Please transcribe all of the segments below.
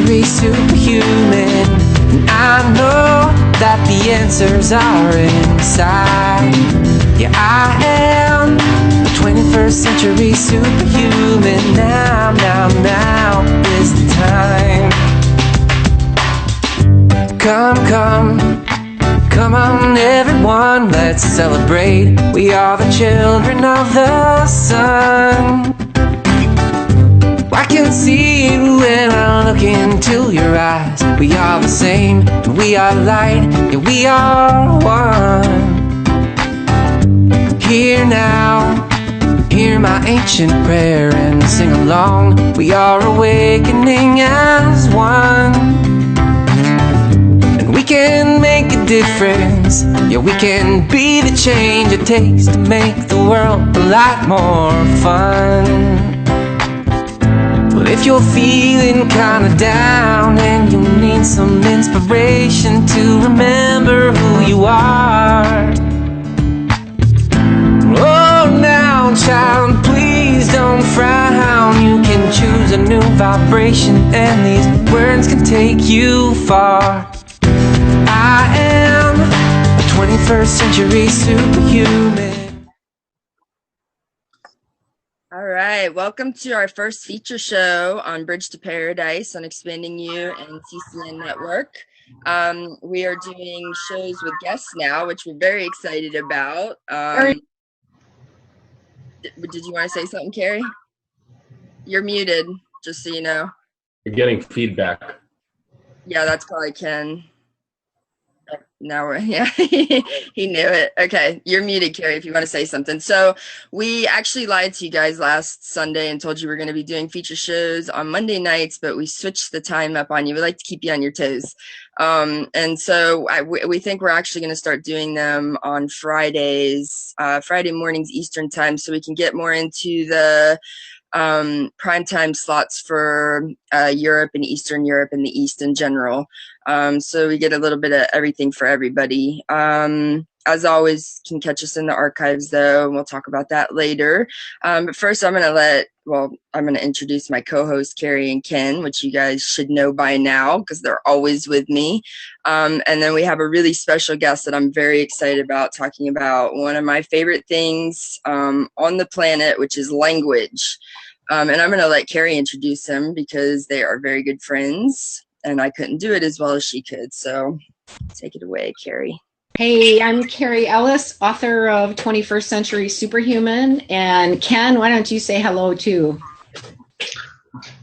century superhuman. And I know that the answers are inside. Yeah, I am the 21st century superhuman. Now is the time. Come on everyone, let's celebrate. We are the children of the sun. I can see you when I look into your eyes. We are the same, we are light, yeah, we are one. Hear now, hear my ancient prayer and sing along. We are awakening as one. And we can make a difference, yeah, we can be the change it takes to make the world a lot more fun. Well, if you're feeling kinda down and you need some inspiration to remember who you are, oh, now, child, please don't frown. You can choose a new vibration, and these words can take you far. I am a 21st century superhuman. All right, welcome to our first feature show on Bridge to Paradise on Expanding You and TCN Network. We are doing shows with guests now, which we're very excited about. Did you want to say something, Cary? You're muted, just so you know. You're getting feedback. Yeah, that's probably Ken. Now we're, yeah, he knew it. Okay, you're muted, Cary, if you want to say something. So we actually lied to you guys last Sunday and told you we're going to be doing feature shows on Monday nights, but we switched the time up on you. We like to keep you on your toes. And so we think we're actually going to start doing them on Fridays, Friday mornings Eastern time, so we can get more into the primetime slots for Europe and Eastern Europe and the East in general. So we get a little bit of everything for everybody. As always, can catch us in the archives though, and we'll talk about that later. But first I'm going to introduce my co-hosts Cary and Ken, which you guys should know by now because they're always with me. And then we have a really special guest that I'm very excited about, talking about one of my favorite things on the planet, which is language. And I'm going to let Cary introduce him because they are very good friends, and I couldn't do it as well as she could. So take it away, Cary. Hey, I'm Cary Ellis, author of 21st Century Superhuman. And Ken, why don't you say hello too?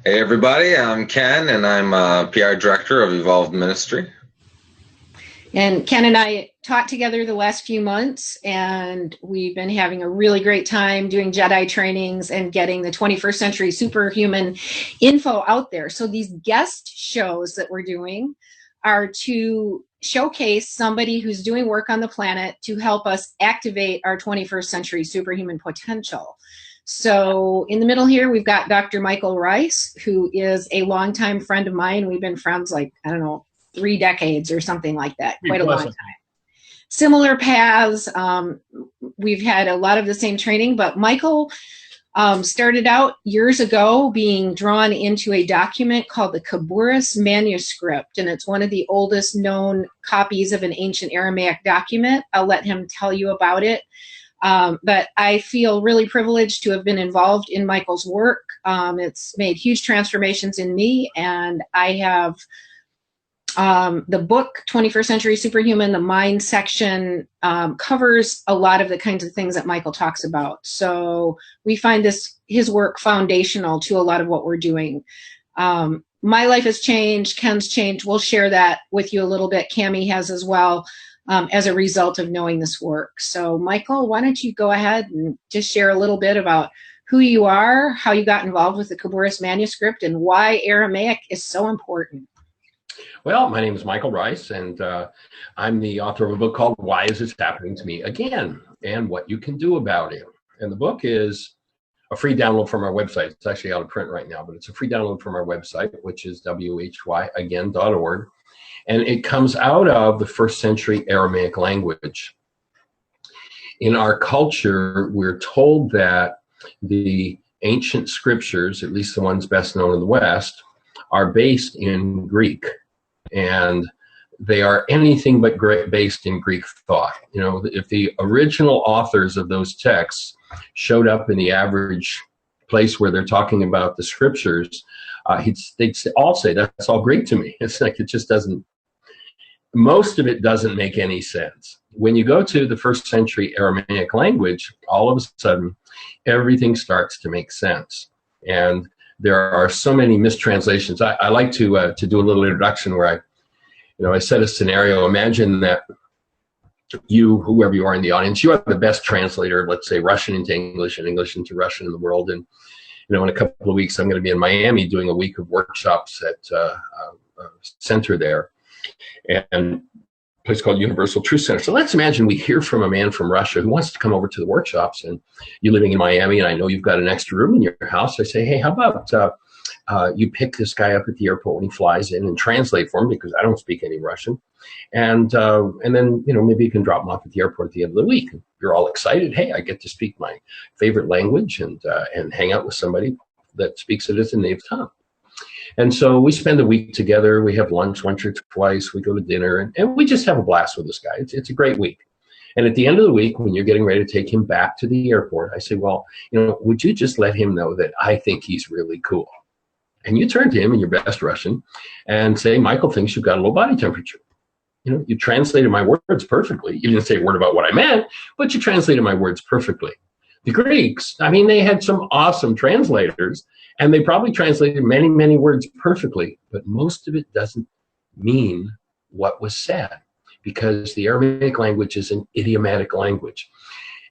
Hey everybody, I'm Ken, and I'm PR Director of Evolved Ministry. And Ken and I taught together the last few months, and we've been having a really great time doing Jedi trainings and getting the 21st Century Superhuman info out there. So these guest shows that we're doing are to showcase somebody who's doing work on the planet to help us activate our 21st Century Superhuman potential. So in the middle here, we've got Dr. Michael Ryce, who is a longtime friend of mine. We've been friends like, I don't know, 3 decades or something like that, quite a long time. Similar paths. We've had a lot of the same training, but Michael started out years ago being drawn into a document called the Kirastar manuscript, and it's one of the oldest known copies of an ancient Aramaic document. I'll let him tell you about it. But I feel really privileged to have been involved in Michael's work. It's made huge transformations in me, and I have the book 21st Century Superhuman, the mind section, covers a lot of the kinds of things that Michael talks about. So we find his work foundational to a lot of what we're doing. My life has changed, Ken's changed. We'll share that with you a little bit. Cami has as well, as a result of knowing this work. So Michael, why don't you go ahead and just share a little bit about who you are, how you got involved with the Kirastar manuscript, and why Aramaic is so important. Well, my name is Michael Ryce, and I'm the author of a book called Why Is This Happening to Me Again? And What You Can Do About It. And the book is a free download from our website. It's actually out of print right now, but it's a free download from our website, which is whyagain.org. And it comes out of the first century Aramaic language. In our culture, we're told that the ancient scriptures, at least the ones best known in the West, are based in Greek, and they are anything but based in Greek thought. You know, if the original authors of those texts showed up in the average place where they're talking about the scriptures, they'd all say, that's all Greek to me. It's like, it just doesn't, most of it doesn't make any sense. When you go to the first century Aramaic language, all of a sudden, everything starts to make sense. And there are so many mistranslations. I like to do a little introduction where I set a scenario. Imagine that you, whoever you are in the audience, you are the best translator, let's say Russian into English and English into Russian in the world. And, in a couple of weeks, I'm going to be in Miami doing a week of workshops at a center there, and a place called Universal Truth Center. So let's imagine we hear from a man from Russia who wants to come over to the workshops, and you're living in Miami, and I know you've got an extra room in your house. I say, hey, how about you pick this guy up at the airport when he flies in and translate for him, because I don't speak any Russian. And then, maybe you can drop him off at the airport at the end of the week. You're all excited. Hey, I get to speak my favorite language and hang out with somebody that speaks it as a native tongue. And so we spend a week together. We have lunch once or twice. We go to dinner, and we just have a blast with this guy. It's a great week. And at the end of the week, when you're getting ready to take him back to the airport, I say, well, would you just let him know that I think he's really cool? And you turn to him in your best Russian and say, Michael thinks you've got a low body temperature. You translated my words perfectly. You didn't say a word about what I meant, but you translated my words perfectly. The Greeks, they had some awesome translators, and they probably translated many, many words perfectly, but most of it doesn't mean what was said, because the Aramaic language is an idiomatic language.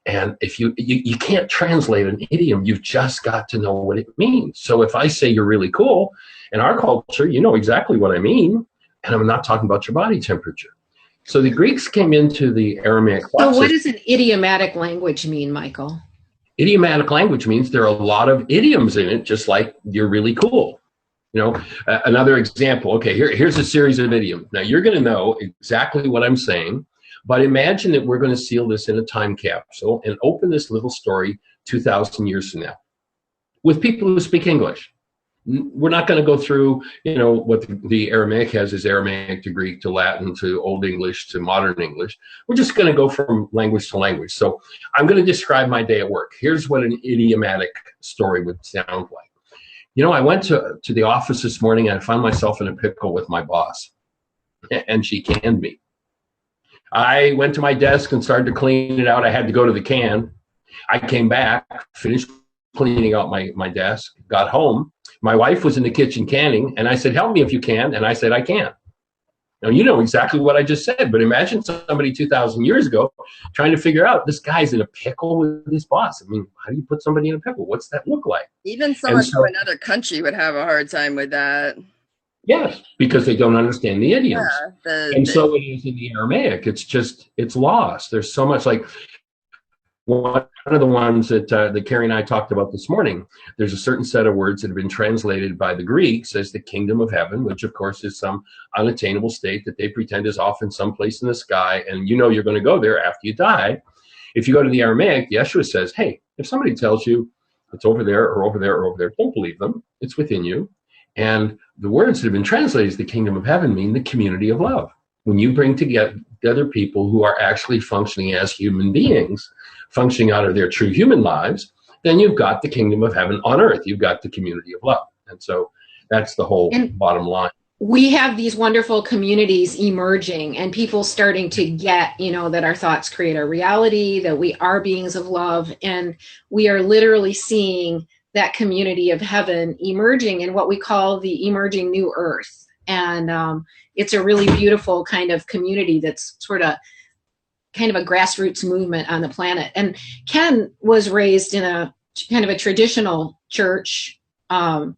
And if you can't translate an idiom, you've just got to know what it means. So if I say you're really cool, in our culture, you know exactly what I mean, and I'm not talking about your body temperature. So the Greeks came into the Aramaic. So what does an idiomatic language mean, Michael? Idiomatic language means there are a lot of idioms in it, just like you're really cool. Another example. Okay, here's a series of idioms. Now you're going to know exactly what I'm saying, but imagine that we're going to seal this in a time capsule and open this little story 2,000 years from now with people who speak English. We're not going to go through, what the Aramaic has is Aramaic to Greek to Latin to Old English to modern English. We're just going to go from language to language. So I'm going to describe my day at work. Here's what an idiomatic story would sound like. I went to the office this morning and I found myself in a pickle with my boss, and she canned me. I went to my desk and started to clean it out. I had to go to the can. I came back, finished cleaning out my desk, got home. My wife was in the kitchen canning, and I said, help me if you can. And I said, I can. Now, you know exactly what I just said, but imagine somebody 2,000 years ago trying to figure out, this guy's in a pickle with his boss. How do you put somebody in a pickle? What's that look like? Even someone from another country would have a hard time with that. Yes, because they don't understand the idioms. Yeah, so it is in the Aramaic. It's lost. There's so much, like one of the ones that Cary and I talked about this morning. There's a certain set of words that have been translated by the Greeks as the kingdom of heaven, which of course is some unattainable state that they pretend is off in some place in the sky, and you're going to go there after you die. If you go to the Aramaic, Yeshua says, hey, if somebody tells you it's over there or over there or over there, don't believe them. It's within you. And the words that have been translated as the kingdom of heaven mean the community of love. When you bring together people who are actually functioning as human beings, functioning out of their true human lives, then you've got the kingdom of heaven on earth. You've got the community of love. And so that's the whole bottom line. We have these wonderful communities emerging and people starting to get, that our thoughts create our reality, that we are beings of love. And we are literally seeing that community of heaven emerging in what we call the emerging new earth. And it's a really beautiful kind of community that's sort of kind of a grassroots movement on the planet. And Ken was raised in a kind of a traditional church. I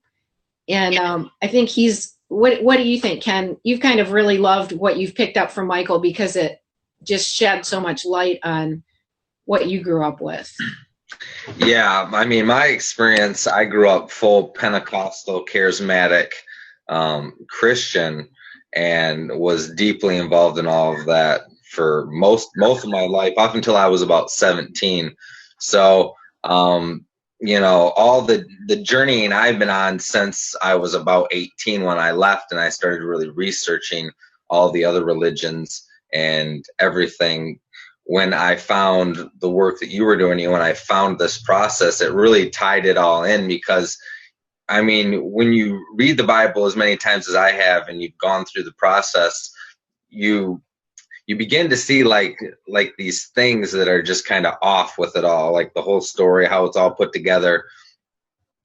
think what do you think, Ken? You've kind of really loved what you've picked up from Michael because it just shed so much light on what you grew up with. Yeah, my experience, I grew up full Pentecostal, charismatic Christian, and was deeply involved in all of that for most of my life, up until I was about 17. So you know, all the journeying I've been on since I was about 18 when I left, and I started really researching all the other religions and everything. When I found the work that you were doing, and when I found this process, it really tied it all in. Because I mean, when you read the Bible as many times as I have, and you've gone through the process, you begin to see like these things that are just kind of off with it all, like the whole story, how it's all put together.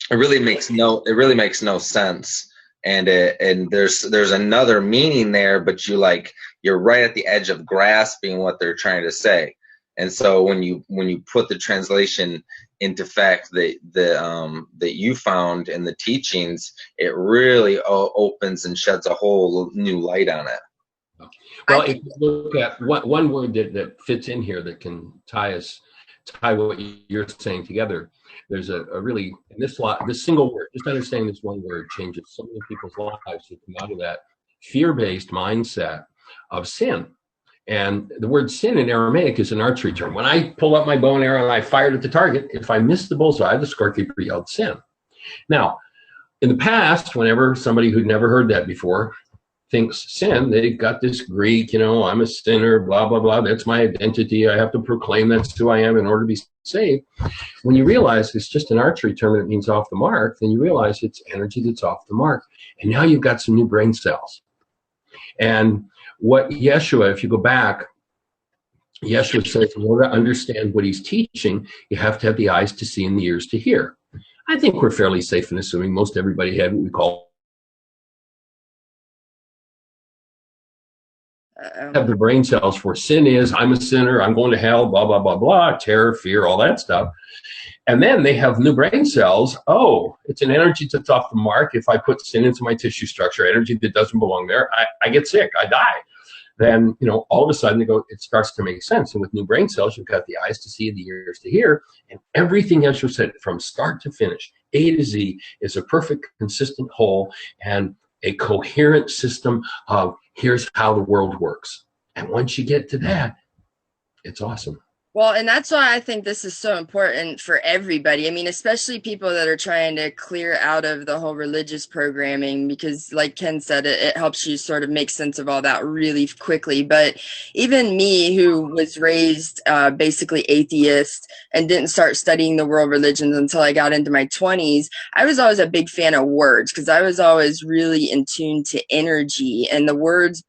It really makes no sense. And there's another meaning there, but you're right at the edge of grasping what they're trying to say. And so when you put the translation into fact that you found in the teachings, it really opens and sheds a whole new light on it. Well, if you look at one word that fits in here that can tie what you're saying together, there's a really, in this single word, just understanding this one word changes so many people's lives who come out of that fear-based mindset of sin. And the word sin in Aramaic is an archery term. When I pull up my bow and arrow and I fired at the target, if I missed the bullseye, the scorekeeper yelled sin. Now, in the past, whenever somebody who'd never heard that before thinks sin, they've got this Greek, I'm a sinner, blah, blah, blah. That's my identity. I have to proclaim that's who I am in order to be saved. When you realize it's just an archery term and it means off the mark, then you realize it's energy that's off the mark. And now you've got some new brain cells. And what Yeshua, if you go back, Yeshua says, in order to understand what he's teaching, you have to have the eyes to see and the ears to hear. I think we're fairly safe in assuming most everybody had what we call have the brain cells for sin is, I'm a sinner, I'm going to hell, blah, blah, blah, blah, terror, fear, all that stuff. And then they have new brain cells. Oh, it's an energy that's off the mark. If I put sin into my tissue structure, energy that doesn't belong there, I get sick, I die. Then, all of a sudden it starts to make sense. And with new brain cells, you've got the eyes to see, the ears to hear, and everything else you said from start to finish, A to Z, is a perfect, consistent whole and a coherent system of here's how the world works. And once you get to that, it's awesome. Well, and that's why I think this is so important for everybody. I mean, especially people that are trying to clear out of the whole religious programming, because like Ken said, it helps you sort of make sense of all that really quickly. But even me, who was raised basically atheist and didn't start studying the world religions until I got into my 20s, I was always a big fan of words because I was always really in tune to energy, and the words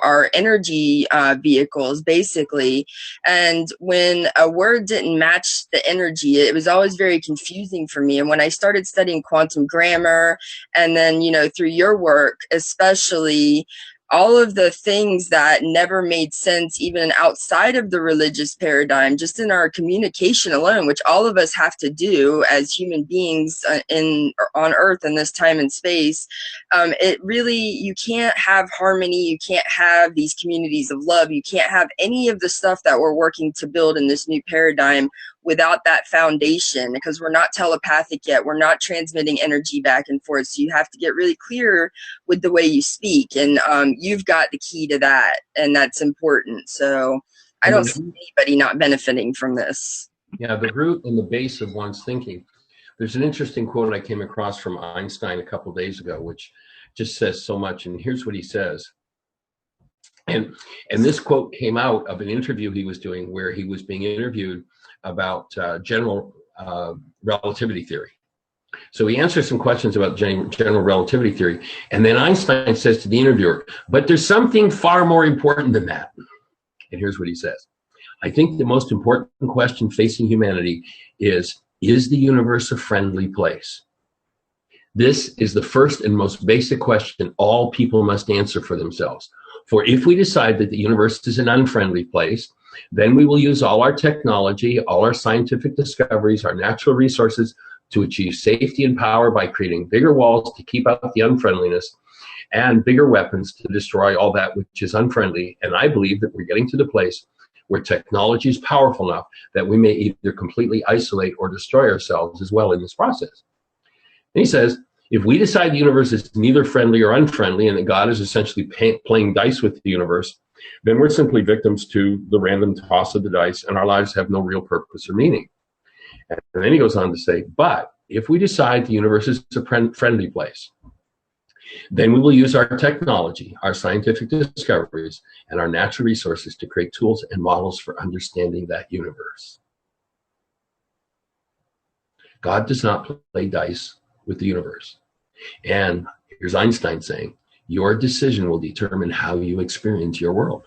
are energy vehicles, basically. And when a word didn't match the energy, it was always very confusing for me. And when I started studying quantum grammar, and then, through your work, especially, all of the things that never made sense even outside of the religious paradigm, just in our communication alone, which all of us have to do as human beings on Earth in this time and space, it really, you can't have harmony, you can't have these communities of love, you can't have any of the stuff that we're working to build in this new paradigm without that foundation, because we're not telepathic yet. We're not transmitting energy back and forth. So you have to get really clear with the way you speak. And you've got the key to that. And that's important. So I don't see anybody not benefiting from this. Yeah, the root and the base of one's thinking. There's an interesting quote I came across from Einstein a couple days ago, which just says so much. And here's what he says. And this quote came out of an interview he was doing where he was being interviewed about general relativity theory. So he answers some questions about general relativity theory, and then Einstein says to the interviewer, but there's something far more important than that. And here's what he says. I think the most important question facing humanity is the universe a friendly place? This is the first and most basic question all people must answer for themselves. For if we decide that the universe is an unfriendly place, then we will use all our technology, all our scientific discoveries, our natural resources to achieve safety and power by creating bigger walls to keep out the unfriendliness and bigger weapons to destroy all that which is unfriendly. And I believe that we're getting to the place where technology is powerful enough that we may either completely isolate or destroy ourselves as well in this process. And he says, if we decide the universe is neither friendly or unfriendly and that God is essentially playing dice with the universe, then we're simply victims to the random toss of the dice and our lives have no real purpose or meaning. And then he goes on to say, but if we decide the universe is a friendly place, then we will use our technology, our scientific discoveries, and our natural resources to create tools and models for understanding that universe. God does not play dice with the universe. And here's Einstein saying, your decision will determine how you experience your world.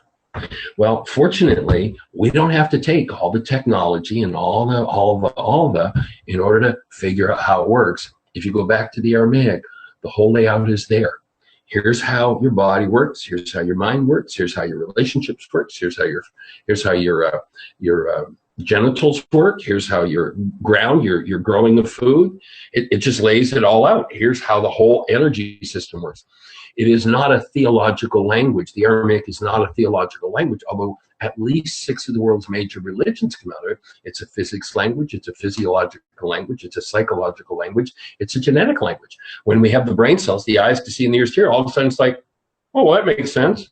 Well, fortunately, we don't have to take all the technology and all the in order to figure out how it works. If you go back to the Aramaic, the whole layout is there. Here's how your body works. Here's how your mind works. Here's how your relationships works. Here's how your genitals work. Here's how your growing of food. It just lays it all out. Here's how the whole energy system works. It is not a theological language. The Aramaic is not a theological language, although at least 6 of the world's major religions come out of it. It's a physics language. It's a physiological language. It's a psychological language. It's a genetic language. When we have the brain cells, the eyes to see and the ears to hear, all of a sudden it's like, oh, well, that makes sense.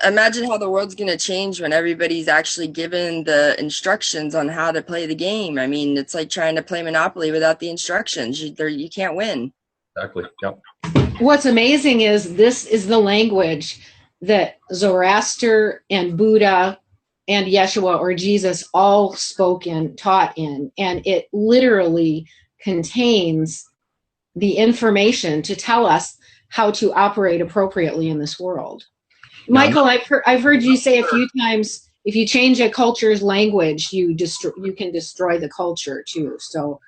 Imagine how the world's going to change when everybody's actually given the instructions on how to play the game. I mean, it's like trying to play Monopoly without the instructions. You can't win. Exactly. Yep. What's amazing is this is the language that Zoroaster and Buddha and Yeshua or Jesus all spoke in, taught in, and it literally contains the information to tell us how to operate appropriately in this world. Michael, I've heard you say a few times, if you change a culture's language, you can destroy the culture too. So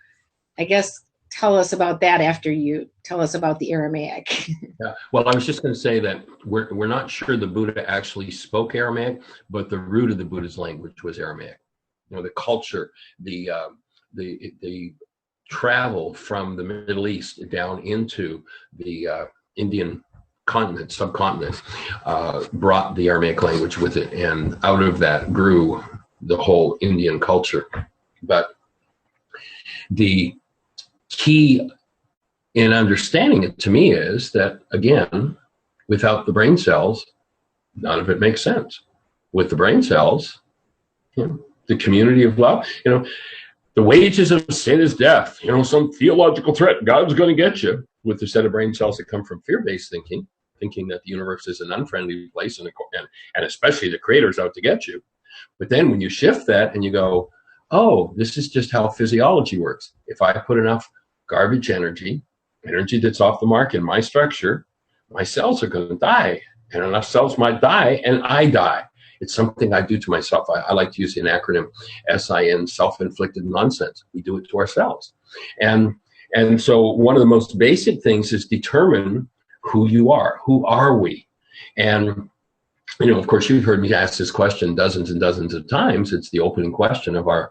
I guess tell us about that after you tell us about the Aramaic. Yeah. Well, I was just going to say that we're not sure the Buddha actually spoke Aramaic, but the root of the Buddha's language was Aramaic. You know, the culture, the travel from the Middle East down into the Indian subcontinent, brought the Aramaic language with it, and out of that grew the whole Indian culture. But the key in understanding it to me is that, again, without the brain cells, none of it makes sense. With the brain cells, the community of love, the wages of sin is death, some theological threat, God's going to get you. With the set of brain cells that come from fear-based thinking that the universe is an unfriendly place, and especially the creator's out to get you. But then when you shift that and you go, oh, this is just how physiology works. If I put enough garbage energy that's off the mark in my structure, my cells are going to die, and enough cells might die, and I die. It's something I do to myself. I like to use the acronym SIN, self-inflicted nonsense. We do it to ourselves. And so one of the most basic things is determine who you are. Who are we? And, of course, you've heard me ask this question dozens and dozens of times. It's the opening question of our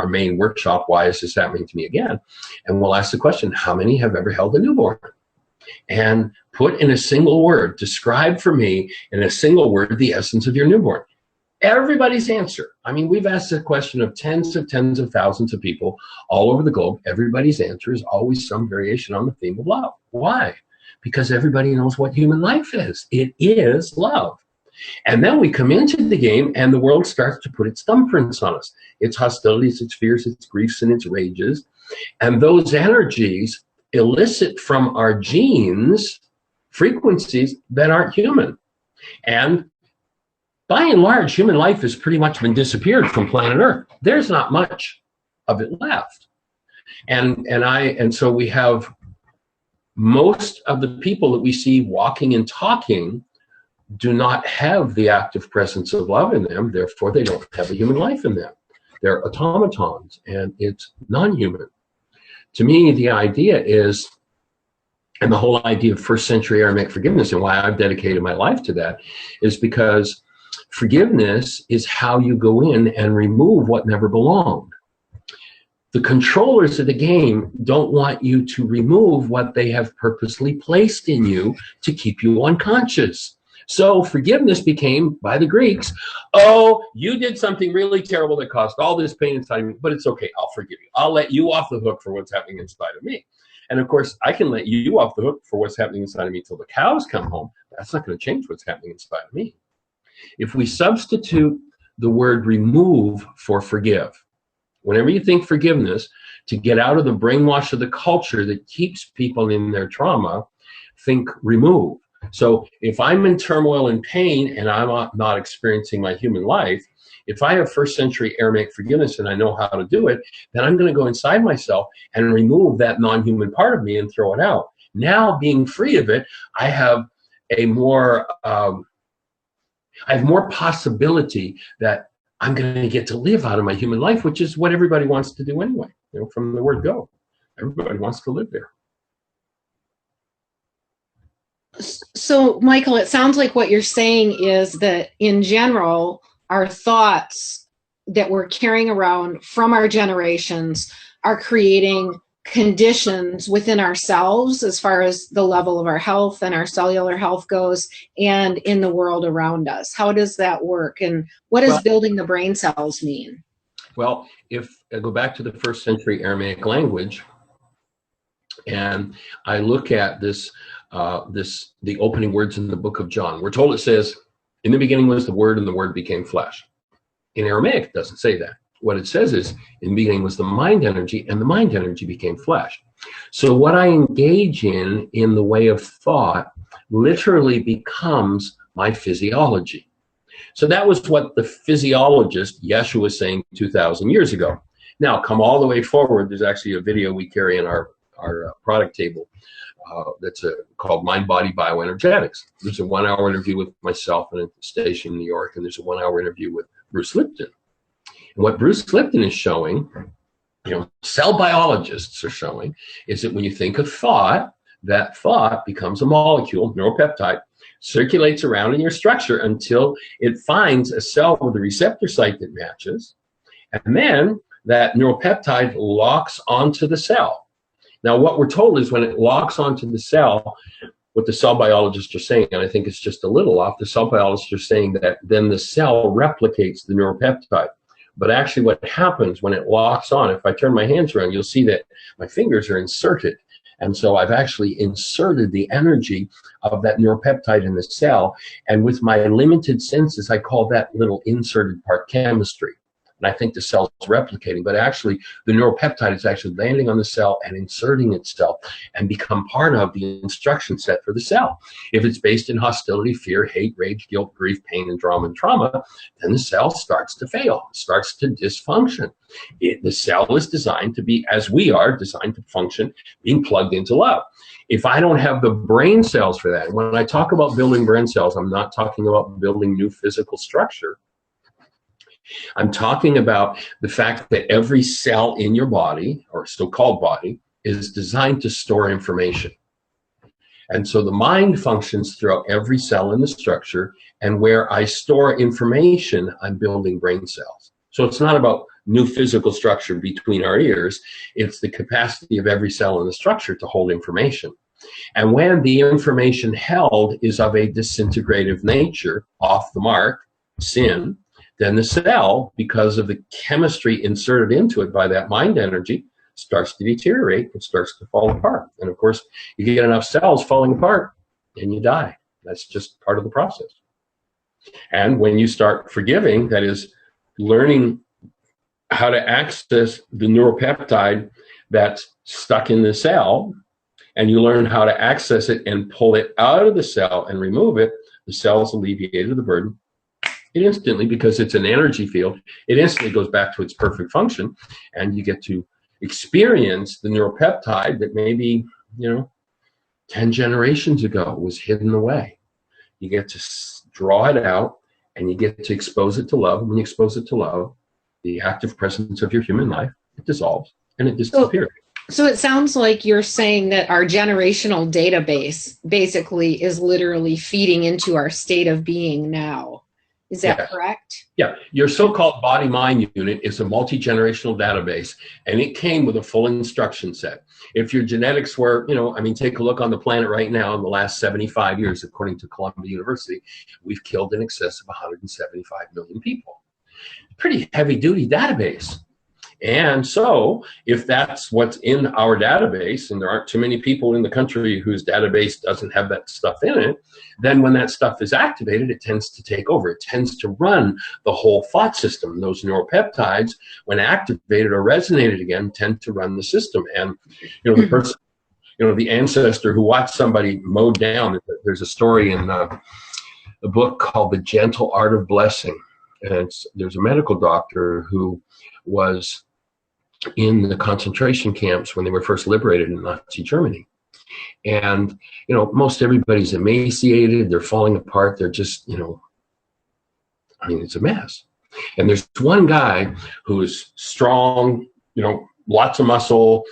main workshop, Why Is This Happening to Me Again? And we'll ask the question, how many have ever held a newborn? And put in a single word, describe for me in a single word the essence of your newborn. Everybody's answer. I mean, we've asked the question of tens of thousands of people all over the globe. Everybody's answer is always some variation on the theme of love. Why? Because everybody knows what human life is. It is love. And then we come into the game and the world starts to put its thumbprints on us. Its hostilities, its fears, its griefs, and its rages. And those energies elicit from our genes frequencies that aren't human. And by and large, human life has pretty much been disappeared from planet Earth. There's not much of it left. And so we have most of the people that we see walking and talking do not have the active presence of love in them. Therefore, they don't have a human life in them. They're automatons, and it's non-human. To me, the idea is, and the whole idea of first century Aramaic forgiveness and why I've dedicated my life to that, is because forgiveness is how you go in and remove what never belonged. The controllers of the game don't want you to remove what they have purposely placed in you to keep you unconscious. So forgiveness became, by the Greeks, oh, you did something really terrible that caused all this pain inside of me, but it's okay, I'll forgive you. I'll let you off the hook for what's happening inside of me. And of course, I can let you off the hook for what's happening inside of me till the cows come home. That's not going to change what's happening inside of me. If we substitute the word remove for forgive. Whenever you think forgiveness, to get out of the brainwash of the culture that keeps people in their trauma, think remove. So if I'm in turmoil and pain and I'm not experiencing my human life, if I have first century Aramaic forgiveness and I know how to do it, then I'm going to go inside myself and remove that non-human part of me and throw it out. Now, being free of it, I have a more, I have more possibility that I'm going to get to live out of my human life, which is what everybody wants to do anyway. You know, from the word go, everybody wants to live there. So, Michael, it sounds like what you're saying is that in general, our thoughts that we're carrying around from our generations are creating conditions within ourselves as far as the level of our health and our cellular health goes, and in the world around us. How does that work? And what does building the brain cells mean? Well, if I go back to the first century Aramaic language, and I look at this, the opening words in the book of John, we're told it says, in the beginning was the Word, and the Word became flesh. In Aramaic, it doesn't say that. What it says is, in the beginning was the mind energy, and the mind energy became flesh. So what I engage in the way of thought literally becomes my physiology. So that was what the physiologist Yeshua was saying 2,000 years ago. Now, come all the way forward, there's actually a video we carry in our product table that's called Mind Body Bioenergetics. There's a 1-hour interview with myself and at the station in New York, and there's a 1-hour interview with Bruce Lipton. And what Bruce Lipton is showing, you know, cell biologists are showing, is that when you think of thought, that thought becomes a molecule, neuropeptide, circulates around in your structure until it finds a cell with a receptor site that matches, and then that neuropeptide locks onto the cell. Now, what we're told is when it locks onto the cell, what the cell biologists are saying, and I think it's just a little off, the cell biologists are saying that then the cell replicates the neuropeptide. But actually what happens when it locks on, if I turn my hands around, you'll see that my fingers are inserted. And so I've actually inserted the energy of that neuropeptide in the cell. And with my limited senses, I call that little inserted part chemistry. And I think the cell's replicating, but actually the neuropeptide is actually landing on the cell and inserting itself and become part of the instruction set for the cell. If it's based in hostility, fear, hate, rage, guilt, grief, pain, and trauma, then the cell starts to fail, starts to dysfunction. The cell is designed to be, as we are, designed to function, being plugged into love. If I don't have the brain cells for that, when I talk about building brain cells, I'm not talking about building new physical structure. I'm talking about the fact that every cell in your body, or so-called body, is designed to store information. And so the mind functions throughout every cell in the structure, and where I store information, I'm building brain cells. So it's not about new physical structure between our ears, it's the capacity of every cell in the structure to hold information. And when the information held is of a disintegrative nature, off the mark, sin, then the cell, because of the chemistry inserted into it by that mind energy, starts to deteriorate and starts to fall apart. And of course, you get enough cells falling apart and you die. That's just part of the process. And when you start forgiving, that is learning how to access the neuropeptide that's stuck in the cell, and you learn how to access it and pull it out of the cell and remove it, the cell's alleviated of the burden. It instantly, because it's an energy field, it instantly goes back to its perfect function, and you get to experience the neuropeptide that maybe, 10 generations ago was hidden away. You get to draw it out, and you get to expose it to love. When you expose it to love, the active presence of your human life, it dissolves and it disappears. So it sounds like you're saying that our generational database basically is literally feeding into our state of being now. Is that correct? Yeah. Your so-called body-mind unit is a multi-generational database, and it came with a full instruction set. If your genetics were, take a look on the planet right now. In the last 75 years, according to Columbia University, we've killed in excess of 175 million people. Pretty heavy-duty database. And so if that's what's in our database, and there aren't too many people in the country whose database doesn't have that stuff in it, then when that stuff is activated, it tends to take over. It tends to run the whole thought system. Those neuropeptides, when activated or resonated again, tend to run the system. And, the person, the ancestor who watched somebody mowed down, there's a story in a book called The Gentle Art of Blessing. And there's a medical doctor who was in the concentration camps when they were first liberated in Nazi Germany. And, most everybody's emaciated, they're falling apart, they're just, it's a mess. And there's one guy who is strong, lots of muscle,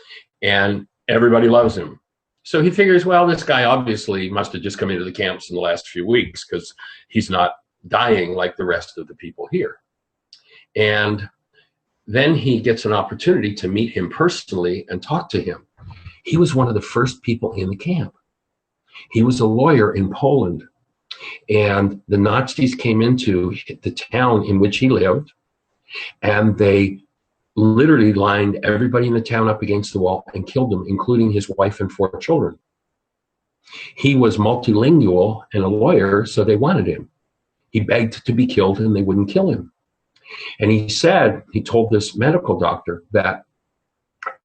and everybody loves him. So he figures, well, this guy obviously must have just come into the camps in the last few weeks because he's not dying like the rest of the people here. And then he gets an opportunity to meet him personally and talk to him. He was one of the first people in the camp. He was a lawyer in Poland, and the Nazis came into the town in which he lived, and they literally lined everybody in the town up against the wall and killed them, including his wife and 4 children. He was multilingual and a lawyer, so they wanted him. He begged to be killed, and they wouldn't kill him. And he told this medical doctor that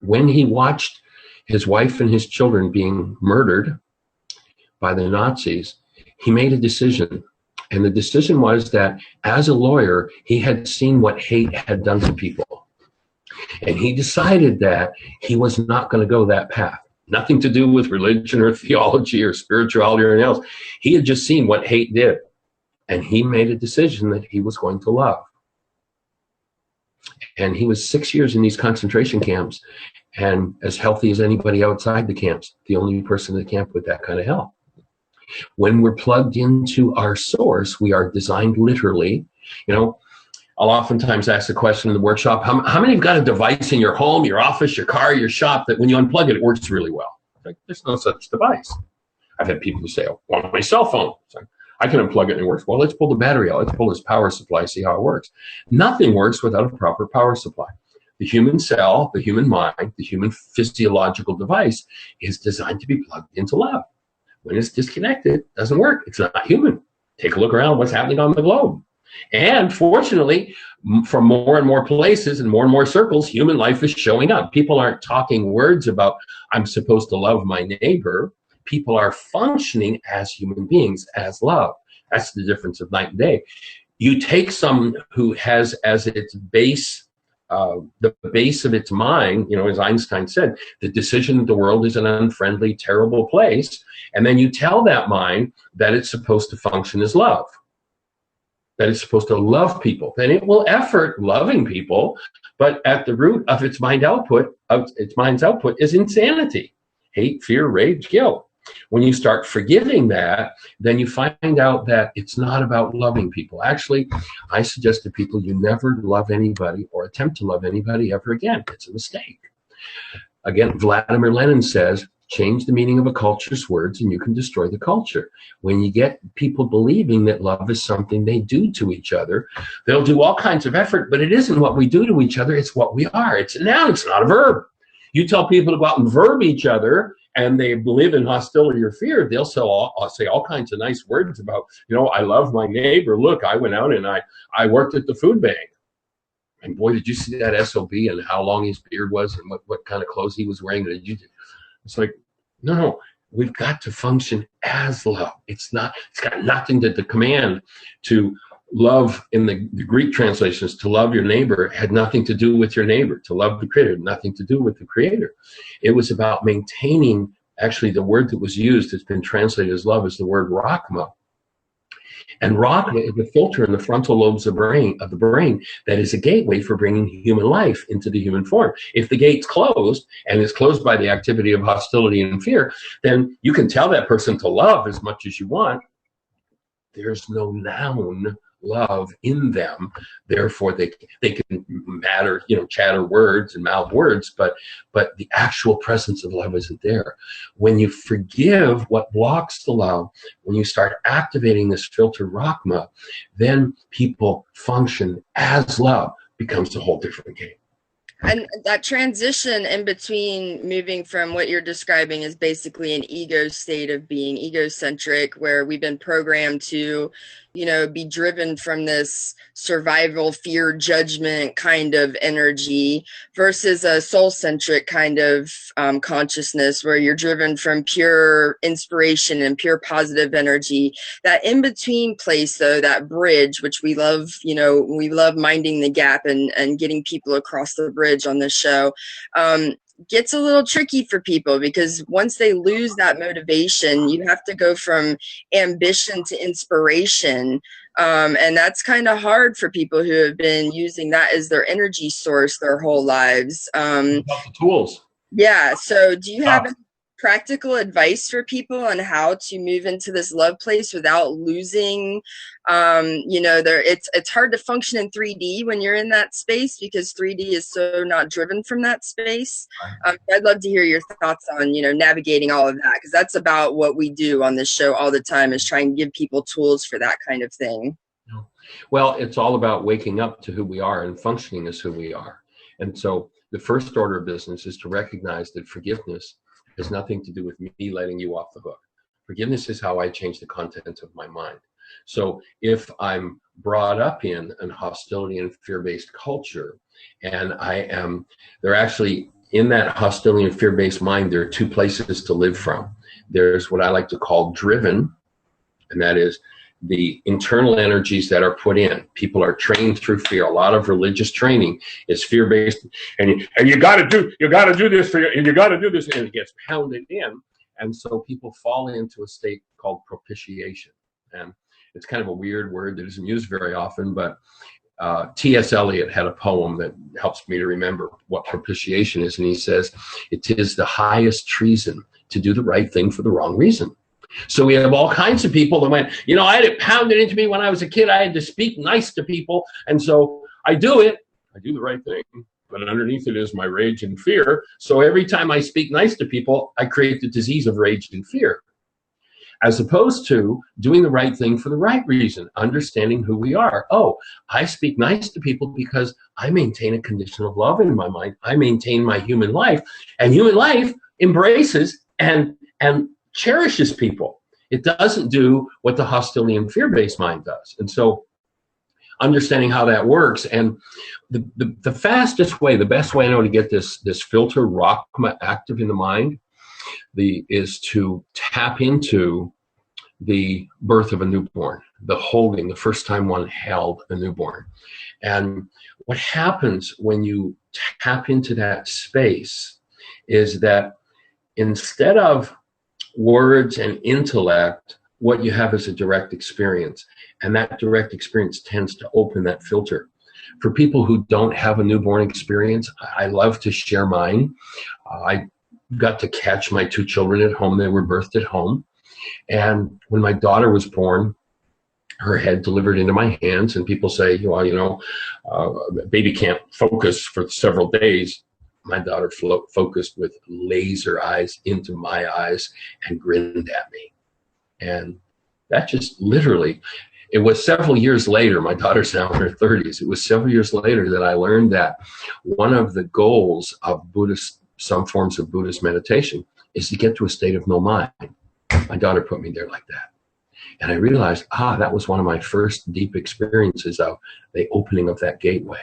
when he watched his wife and his children being murdered by the Nazis, he made a decision. And the decision was that as a lawyer, he had seen what hate had done to people. And he decided that he was not going to go that path. Nothing to do with religion or theology or spirituality or anything else. He had just seen what hate did. And he made a decision that he was going to love. And he was 6 years in these concentration camps, and as healthy as anybody outside the camps, the only person in the camp with that kind of health. When we're plugged into our source, we are designed literally. I'll oftentimes ask the question in the workshop, how many have got a device in your home, your office, your car, your shop that when you unplug it, it works really well? Like, there's no such device. I've had people who say, on my cell phone. So I can unplug it and it works. Well, let's pull the battery out. Let's pull this power supply, see how it works. Nothing works without a proper power supply. The human cell, the human mind, the human physiological device is designed to be plugged into love. When it's disconnected, it doesn't work. It's not human. Take a look around what's happening on the globe. And fortunately, from more and more places and more circles, human life is showing up. People aren't talking words about, I'm supposed to love my neighbor. People are functioning as human beings, as love. That's the difference of night and day. You take someone who has as its base, the base of its mind, as Einstein said, the decision that the world is an unfriendly, terrible place, and then you tell that mind that it's supposed to function as love, that it's supposed to love people, then it will effort loving people, but at the root of its mind's output is insanity, hate, fear, rage, guilt. When you start forgiving that, then you find out that it's not about loving people. Actually, I suggest to people you never love anybody or attempt to love anybody ever again. It's a mistake. Again, Vladimir Lenin says, change the meaning of a culture's words and you can destroy the culture. When you get people believing that love is something they do to each other, they'll do all kinds of effort, but it isn't what we do to each other, it's what we are. It's a noun, it's not a verb. You tell people to go out and verb each other, and they live in hostility or fear, they'll say all kinds of nice words about, I love my neighbor. Look, I went out and I worked at the food bank. And boy, did you see that SOB and how long his beard was and what kind of clothes he was wearing? It's like, no, we've got to function as love. It's got nothing to the command to love in the Greek translations, to love your neighbor had nothing to do with your neighbor. To love the creator, nothing to do with the creator. It was about maintaining, actually the word that was used has been translated as love is the word Rachma. And Rachma is the filter in the frontal lobes of the brain that is a gateway for bringing human life into the human form. If the gate's closed, and it's closed by the activity of hostility and fear, then you can tell that person to love as much as you want. There's no noun love in them, therefore they can chatter words and mouth words, but the actual presence of love isn't there. When you forgive what blocks the love, when you start activating this filter Rachma, then people function as love. Becomes a whole different game. And that transition in between moving from what you're describing is basically an ego state of being egocentric, where we've been programmed to, you know, be driven from this survival, fear, judgment kind of energy, versus a soul-centric kind of consciousness, where you're driven from pure inspiration and pure positive energy. That in-between place, though, that bridge, which we love, you know, we love minding the gap and getting people across the bridge on this show, gets a little tricky for people, because once they lose that motivation, you have to go from ambition to inspiration. And that's kind of hard for people who have been using that as their energy source their whole lives. The tools. Yeah. So do you have any practical advice for people on how to move into this love place without losing, you know, it's hard to function in 3D when you're in that space, because 3D is so not driven from that space. I'd love to hear your thoughts on, you know, navigating all of that, because that's about what we do on this show all the time, is try and give people tools for that kind of thing. Well, it's all about waking up to who we are and functioning as who we are. And so the first order of business is to recognize that forgiveness has nothing to do with me letting you off the hook. Forgiveness is how I change the content of my mind. So if I'm brought up in an hostility and fear-based culture, and they're actually in that hostility and fear-based mind, there are two places to live from. There's what I like to call driven, and that is the internal energies that are put in. People are trained through fear. A lot of religious training is fear-based, and you got to do this for you, and you got to do this, and it gets pounded in, and so people fall into a state called propitiation. And it's kind of a weird word that isn't used very often, but T.S. Eliot had a poem that helps me to remember what propitiation is, and he says, "It is the highest treason to do the right thing for the wrong reason." So we have all kinds of people that went, you know, I had it pounded into me when I was a kid. I had to speak nice to people. And so I do it. I do the right thing. But underneath it is my rage and fear. So every time I speak nice to people, I create the disease of rage and fear. As opposed to doing the right thing for the right reason, understanding who we are. Oh, I speak nice to people because I maintain a condition of love in my mind. I maintain my human life. And human life embraces and cherishes people. It doesn't do what the hostility and fear-based mind does. And so understanding how that works, and the fastest way, the best way I know to get this filter Rachma active in the mind is to tap into the birth of a newborn, the holding, the first time one held a newborn. And what happens when you tap into that space is that instead of words and intellect, what you have is a direct experience, and that direct experience tends to open that filter. For people who don't have a newborn experience, I love to share mine. I got to catch my two children at home. They were birthed at home, and when my daughter was born, her head delivered into my hands, and people say, well, you know, baby can't focus for several days. My daughter focused with laser eyes into my eyes and grinned at me. And that just literally, it was several years later, my daughter's now in her 30s, it was several years later that I learned that one of the goals of some forms of Buddhist meditation is to get to a state of no mind. My daughter put me there like that. And I realized, that was one of my first deep experiences of the opening of that gateway.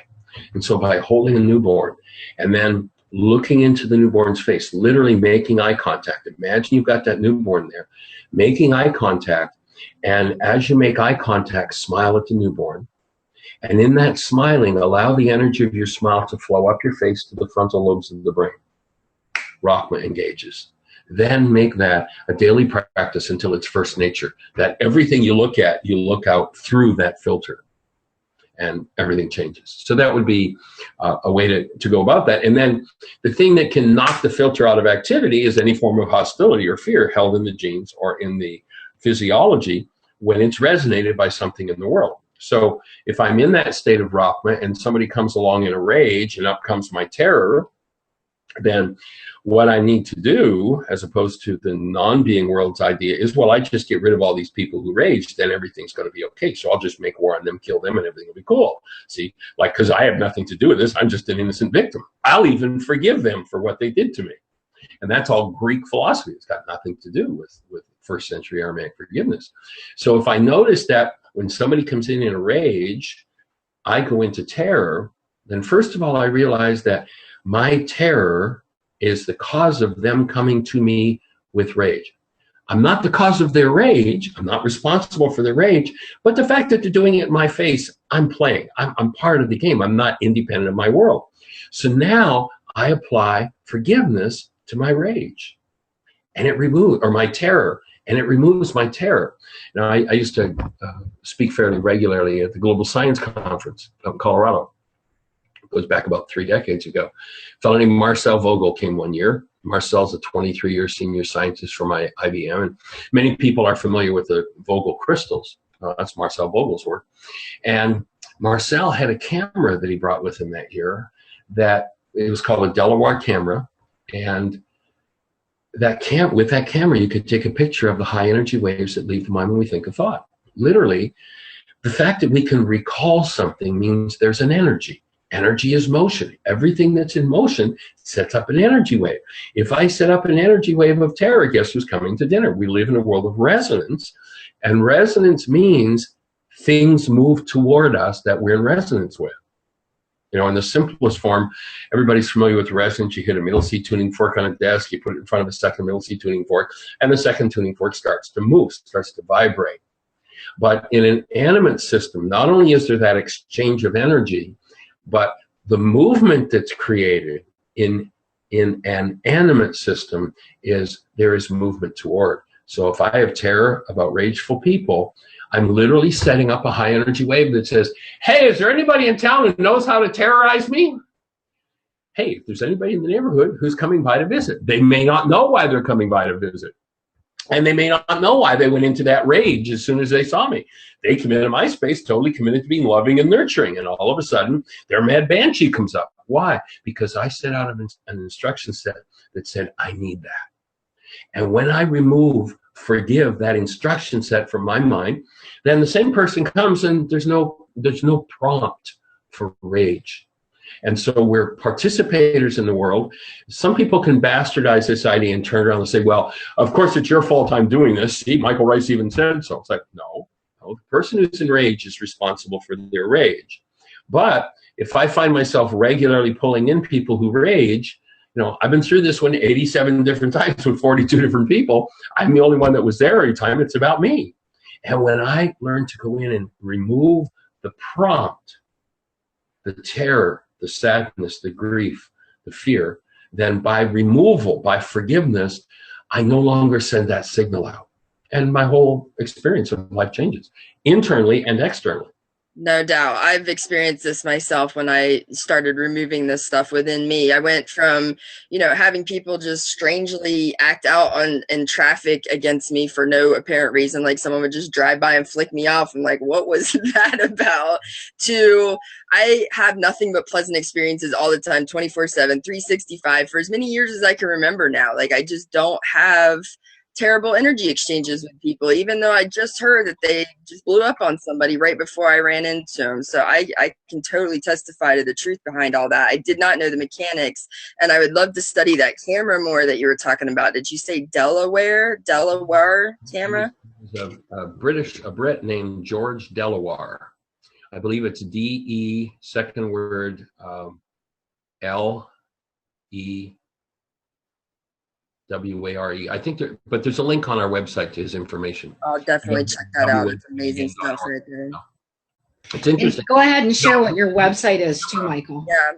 And so by holding a newborn and then looking into the newborn's face, literally making eye contact, imagine you've got that newborn there, making eye contact, and as you make eye contact, smile at the newborn. And in that smiling, allow the energy of your smile to flow up your face to the frontal lobes of the brain. Rachma engages. Then make that a daily practice until it's first nature, that everything you look at, you look out through that filter, and everything changes. So that would be a way to go about that. And then the thing that can knock the filter out of activity is any form of hostility or fear held in the genes or in the physiology when it's resonated by something in the world. So if I'm in that state of Rachma and somebody comes along in a rage and up comes my terror, then what I need to do, as opposed to the non-being world's idea, is, well, I just get rid of all these people who rage, then everything's going to be okay. So I'll just make war on them, kill them, and everything will be cool. See, like, because I have nothing to do with this. I'm just an innocent victim. I'll even forgive them for what they did to me. And that's all Greek philosophy. It's got nothing to do with first century Aramaic forgiveness. So if I notice that when somebody comes in a rage, I go into terror, then first of all, I realize that my terror is the cause of them coming to me with rage. I'm not the cause of their rage. I'm not responsible for their rage. But the fact that they're doing it in my face, I'm playing. I'm part of the game. I'm not independent of my world. So now I apply forgiveness to my rage, and it removes, or my terror, and it removes my terror. Now, I used to speak fairly regularly at the Global Science Conference in Colorado. Goes back about 3 decades ago. A fellow named Marcel Vogel came one year. Marcel's a 23-year senior scientist from IBM, and many people are familiar with the Vogel crystals. That's Marcel Vogel's work. And Marcel had a camera that he brought with him that year. That it was called a Delaware camera, and with that camera, you could take a picture of the high energy waves that leave the mind when we think a thought. Literally, the fact that we can recall something means there's an energy. Energy is motion. Everything that's in motion sets up an energy wave. If I set up an energy wave of terror, guess who's coming to dinner? We live in a world of resonance, and resonance means things move toward us that we're in resonance with. You know, in the simplest form, everybody's familiar with resonance. You hit a middle C tuning fork on a desk, you put it in front of a second middle C tuning fork, and the second tuning fork starts to move, starts to vibrate. But in an animate system, not only is there that exchange of energy, but the movement that's created in an animate system is there is movement toward. So if I have terror about rageful people, I'm literally setting up a high energy wave that says, hey, is there anybody in town who knows how to terrorize me? Hey, if there's anybody in the neighborhood who's coming by to visit, they may not know why they're coming by to visit. And they may not know why they went into that rage as soon as they saw me. They come into my space totally committed to being loving and nurturing. And all of a sudden, their mad banshee comes up. Why? Because I set out an instruction set that said, I need that. And when I forgive that instruction set from my mind, then the same person comes and there's no prompt for rage. And so we're participators in the world. Some people can bastardize this idea and turn around and say, well, of course it's your fault I'm doing this. See, Michael Ryce even said so. It's like, no, the person who's in rage is responsible for their rage. But if I find myself regularly pulling in people who rage, you know, I've been through this one 87 different times with 42 different people. I'm the only one that was there every time. It's about me. And when I learn to go in and remove the prompt, the terror, the sadness, the grief, the fear, then by removal, by forgiveness, I no longer send that signal out. And my whole experience of life changes, internally and externally. No doubt. I've experienced this myself when I started removing this stuff within me. I went from, you know, having people just strangely act out in traffic against me for no apparent reason. Like someone would just drive by and flick me off. I'm like, what was that about? To I have nothing but pleasant experiences all the time, 24/7, 365 for as many years as I can remember now. Like I just don't have terrible energy exchanges with people, even though I just heard that they just blew up on somebody right before I ran into them. So I can totally testify to the truth behind all that. I did not know the mechanics, and I would love to study that camera more that you were talking about. Did you say Delaware camera? There's a Brit named George Delaware. I believe it's D-E, second word, L-E, W-A-R-E. I think but there's a link on our website to his information. I'll definitely check that out. It's amazing stuff right there. It's interesting. Go ahead and share what your website is too, Michael. Yeah.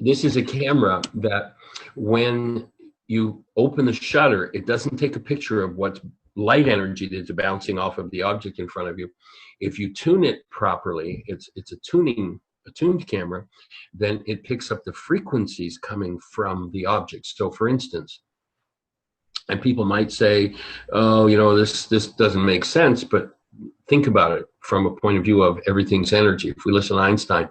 This is a camera that when you open the shutter, it doesn't take a picture of what's light energy that's bouncing off of the object in front of you. If you tune it properly, it's a tuned camera, then it picks up the frequencies coming from the object. So for instance, and people might say, oh, you know, this doesn't make sense, but think about it. from a point of view of everything's energy. If we listen to Einstein,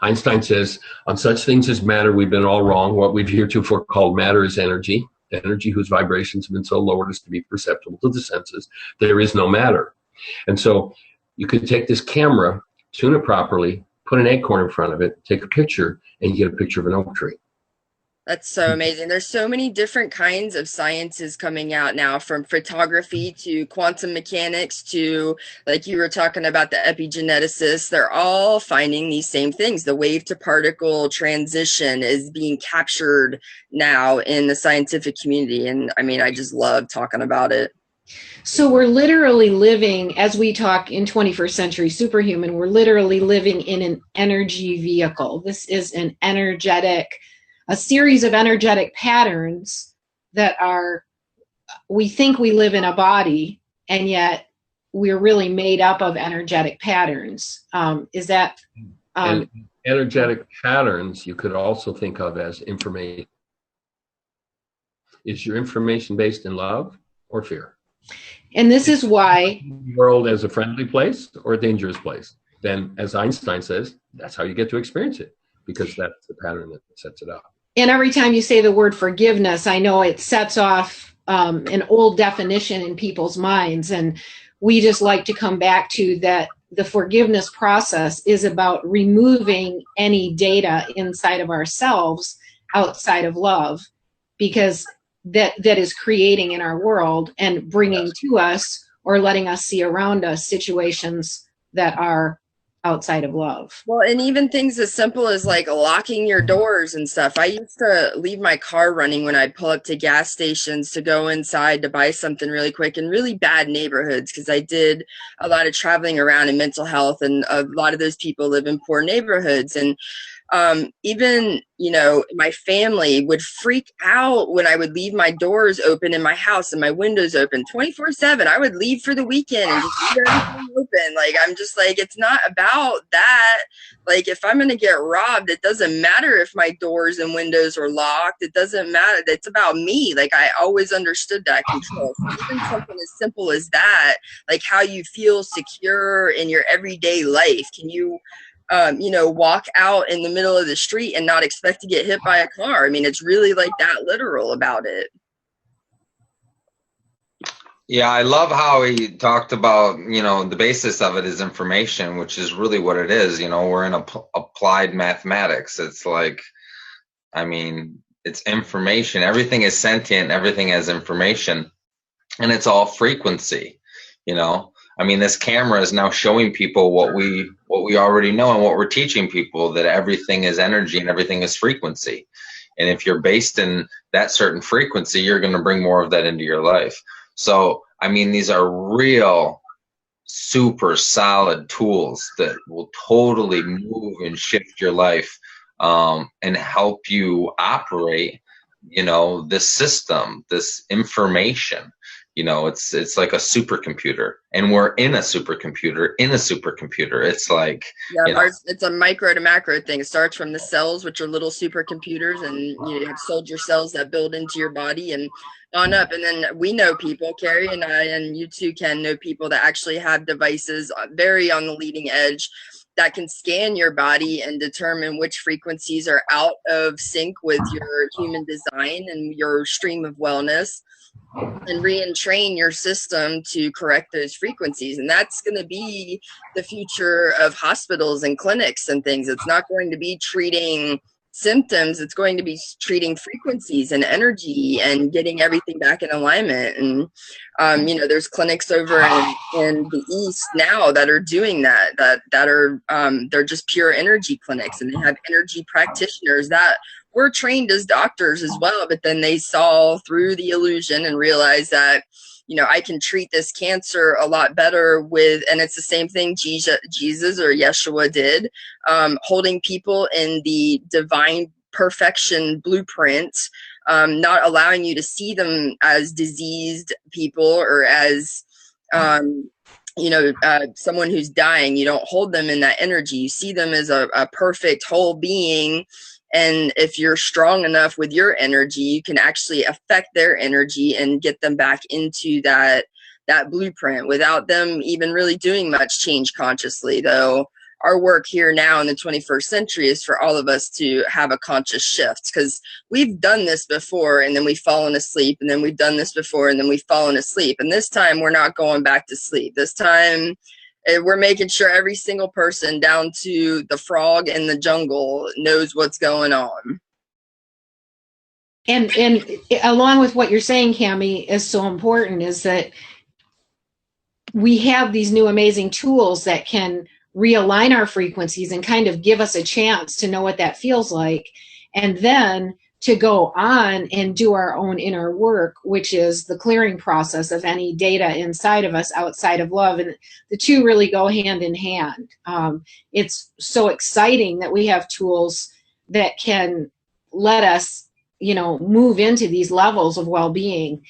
Einstein says, on such things as matter, we've been all wrong. What we've heretofore called matter is energy, energy whose vibrations have been so lowered as to be perceptible to the senses. There is no matter. And so you could take this camera, tune it properly, put an acorn in front of it, take a picture, and you get a picture of an oak tree. That's so amazing. There's so many different kinds of sciences coming out now, from photography to quantum mechanics to, like you were talking about, the epigeneticists. They're all finding these same things. The wave to particle transition is being captured now in the scientific community. And I mean, I just love talking about it. So we're literally living, as we talk in 21st Century Superhuman, we're literally living in an energy vehicle. This is an energetic, a series of energetic patterns that are, we think we live in a body, and yet we're really made up of energetic patterns. Is that? And energetic patterns you could also think of as information. Is your information based in love or fear? And this is why the world as a friendly place or a dangerous place. Then, as Einstein says, that's how you get to experience it, because that's the pattern that sets it up. And every time you say the word forgiveness, I know it sets off an old definition in people's minds. And we just like to come back to that. The forgiveness process is about removing any data inside of ourselves outside of love, because that is creating in our world and bringing to us or letting us see around us situations that are outside of love. Well, and even things as simple as like locking your doors and stuff. I used to leave my car running when I'd pull up to gas stations to go inside to buy something really quick in really bad neighborhoods, because I did a lot of traveling around in mental health, and a lot of those people live in poor neighborhoods. And even, you know, my family would freak out when I would leave my doors open in my house and my windows open 24/7. I would leave for the weekend and just leave everything open. Like, I'm just like, it's not about that. Like, if I'm going to get robbed, it doesn't matter if my doors and windows are locked. It doesn't matter. It's about me. Like, I always understood that control. So even something as simple as that, like how you feel secure in your everyday life. Can you, you know, walk out in the middle of the street and not expect to get hit by a car? I mean, it's really like that literal about it. Yeah, I love how he talked about, you know, the basis of it is information, which is really what it is. You know, we're in applied mathematics. It's like, I mean, it's information. Everything is sentient. Everything has information, and it's all frequency, you know. I mean, this camera is now showing people what we already know, and what we're teaching people, that everything is energy and everything is frequency. And if you're based in that certain frequency, you're going to bring more of that into your life. So, I mean, these are real super solid tools that will totally move and shift your life, and help you operate, you know, this system, this information. You know, it's like a supercomputer, and we're in a supercomputer in a supercomputer. It's like, yeah, you know, it's a micro to macro thing. It starts from the cells, which are little supercomputers, and you have soldier cells that build into your body and on up. And then we know people, Cary and I, and you too, Ken, know people that actually have devices very on the leading edge that can scan your body and determine which frequencies are out of sync with your human design and your stream of wellness, and re-entrain your system to correct those frequencies. And that's going to be the future of hospitals and clinics and things. It's not going to be treating symptoms. It's going to be treating frequencies and energy and getting everything back in alignment. And, you know, there's clinics over in the East now that are doing that are, they're just pure energy clinics, and they have energy practitioners that were trained as doctors as well, but then they saw through the illusion and realized that, you know, I can treat this cancer a lot better with, and it's the same thing Jesus or Yeshua did, holding people in the divine perfection blueprint, not allowing you to see them as diseased people or as, you know, someone who's dying. You don't hold them in that energy. You see them as a perfect whole being. And if you're strong enough with your energy, you can actually affect their energy and get them back into that that blueprint without them even really doing much change consciously. Though our work here now in the 21st century is for all of us to have a conscious shift, because we've done this before and then we've fallen asleep, and then we've done this before and then we've fallen asleep. And this time we're not going back to sleep. This time we're making sure every single person down to the frog in the jungle knows what's going on. And along with what you're saying, Cami, is so important, is that we have these new amazing tools that can realign our frequencies and kind of give us a chance to know what that feels like, and then to go on and do our own inner work, which is the clearing process of any data inside of us outside of love. And the two really go hand in hand. It's so exciting that we have tools that can let us, you know, move into these levels of well-being.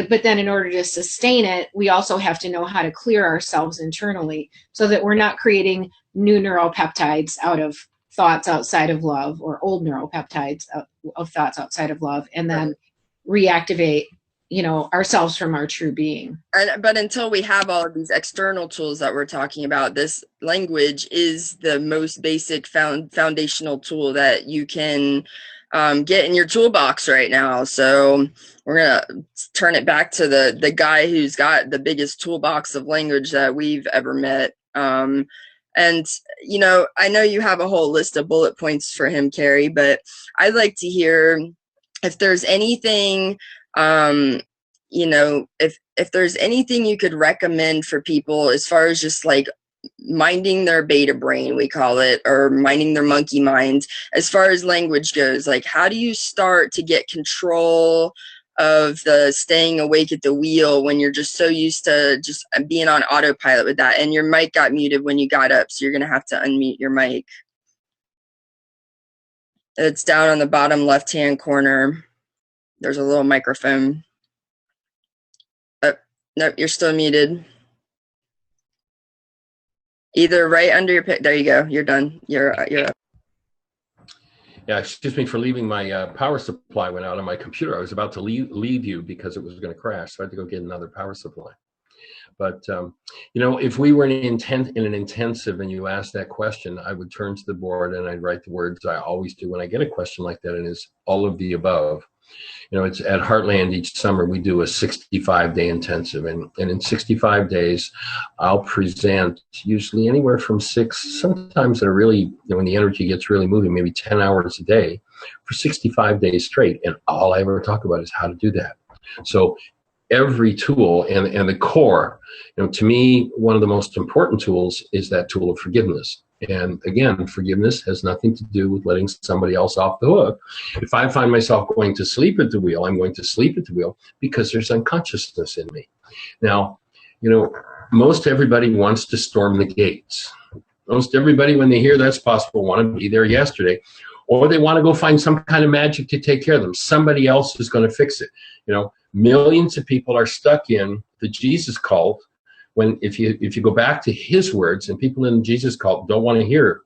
But then in order to sustain it, we also have to know how to clear ourselves internally so that we're not creating new neuropeptides out of thoughts outside of love, or old neuropeptides of thoughts outside of love, and then reactivate, you know, ourselves from our true being. But until we have all of these external tools that we're talking about, this language is the most basic foundational tool that you can get in your toolbox right now. So we're gonna turn it back to the guy who's got the biggest toolbox of language that we've ever met. And, you know, I know you have a whole list of bullet points for him, Cary, but I'd like to hear if there's anything, you know, if there's anything you could recommend for people as far as just like minding their beta brain, we call it, or minding their monkey mind, as far as language goes. Like, how do you start to get control of the staying awake at the wheel when you're just so used to just being on autopilot with that? And your mic got muted when you got up, so you're gonna have to unmute your mic. It's down on the bottom left-hand corner. There's a little microphone. Oh, nope, you're still muted. Either right under your pick. There you go. You're done. You're up. Yeah, excuse me for leaving. My power supply went out on my computer. I was about to leave you because it was going to crash, so I had to go get another power supply. But you know, if we were in an intensive and you asked that question, I would turn to the board and I'd write the words I always do when I get a question like that, and it's all of the above. You know, it's at Heartland each summer we do a 65-day intensive, and in 65 days I'll present usually anywhere from 6, sometimes they're really, you know, when the energy gets really moving, maybe 10 hours a day for 65 days straight, and all I ever talk about is how to do that. So every tool and the core, you know, to me, one of the most important tools is that tool of forgiveness. And again, forgiveness has nothing to do with letting somebody else off the hook. If I find myself going to sleep at the wheel, I'm going to sleep at the wheel because there's unconsciousness in me. Now, you know, most everybody wants to storm the gates. Most everybody, when they hear that's possible, want to be there yesterday, or they want to go find some kind of magic to take care of them. Somebody else is going to fix it. You know, millions of people are stuck in the Jesus cult. When if you go back to his words, and people in Jesus cult don't want to hear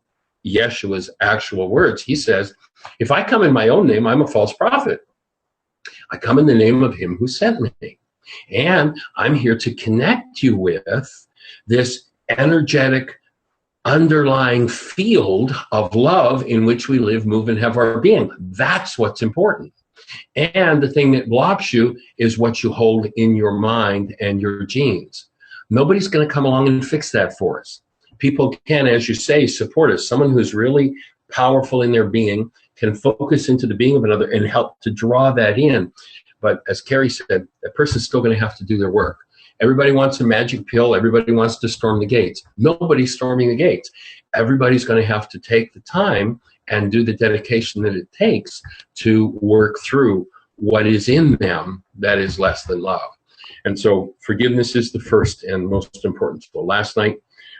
Yeshua's actual words, he says, if I come in my own name, I'm a false prophet. I come in the name of him who sent me. And I'm here to connect you with this energetic underlying field of love in which we live, move, and have our being. That's what's important. And the thing that blocks you is what you hold in your mind and your genes. Nobody's going to come along and fix that for us. People can, as you say, support us. Someone who's really powerful in their being can focus into the being of another and help to draw that in. But as Cary said, that person's still going to have to do their work. Everybody wants a magic pill. Everybody wants to storm the gates. Nobody's storming the gates. Everybody's going to have to take the time and do the dedication that it takes to work through what is in them that is less than love. And so forgiveness is the first and most important tool. Last night,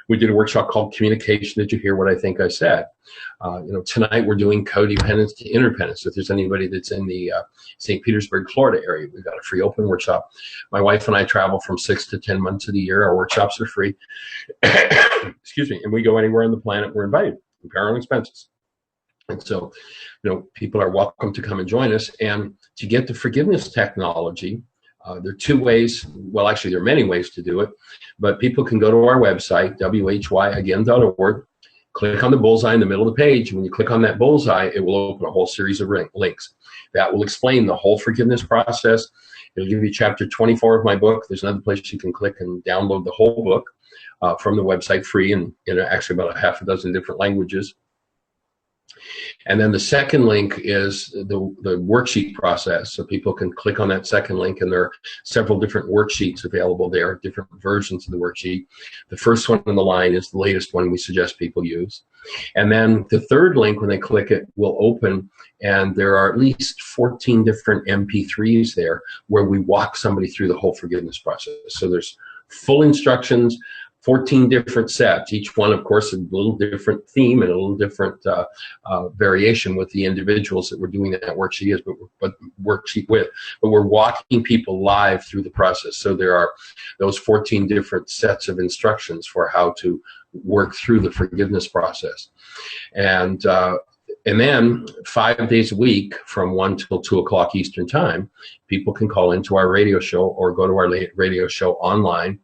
we did a workshop called Communication. Did you hear what I think I said? You know, tonight we're doing codependence to interdependence. So if there's anybody that's in the St. Petersburg, Florida area, we've got a free open workshop. My wife and I travel from 6 to 10 months of the year. Our workshops are free. Excuse me. And we go anywhere on the planet we're invited. We pay our own expenses. And so, you know, people are welcome to come and join us. And to get the forgiveness technology, There are two ways. Well, actually, there are many ways to do it, but people can go to our website, whyagain.org, click on the bullseye in the middle of the page. When you click on that bullseye, it will open a whole series of links that will explain the whole forgiveness process. It'll give you chapter 24 of my book. There's another place you can click and download the whole book from the website free in actually about a half a dozen different languages. And then the second link is the worksheet process. So people can click on that second link, and there are several different worksheets available there, different versions of the worksheet. The first one on the line is the latest one we suggest people use. And then the third link, when they click it, will open, and there are at least 14 different MP3s there where we walk somebody through the whole forgiveness process. So there's full instructions, 14 different sets, each one, of course, a little different theme and a little different variation with the individuals that we're doing that worksheet with. But we're walking people live through the process. So there are those 14 different sets of instructions for how to work through the forgiveness process. And then 5 days a week from 1 till 2 o'clock Eastern time, people can call into our radio show or go to our radio show online.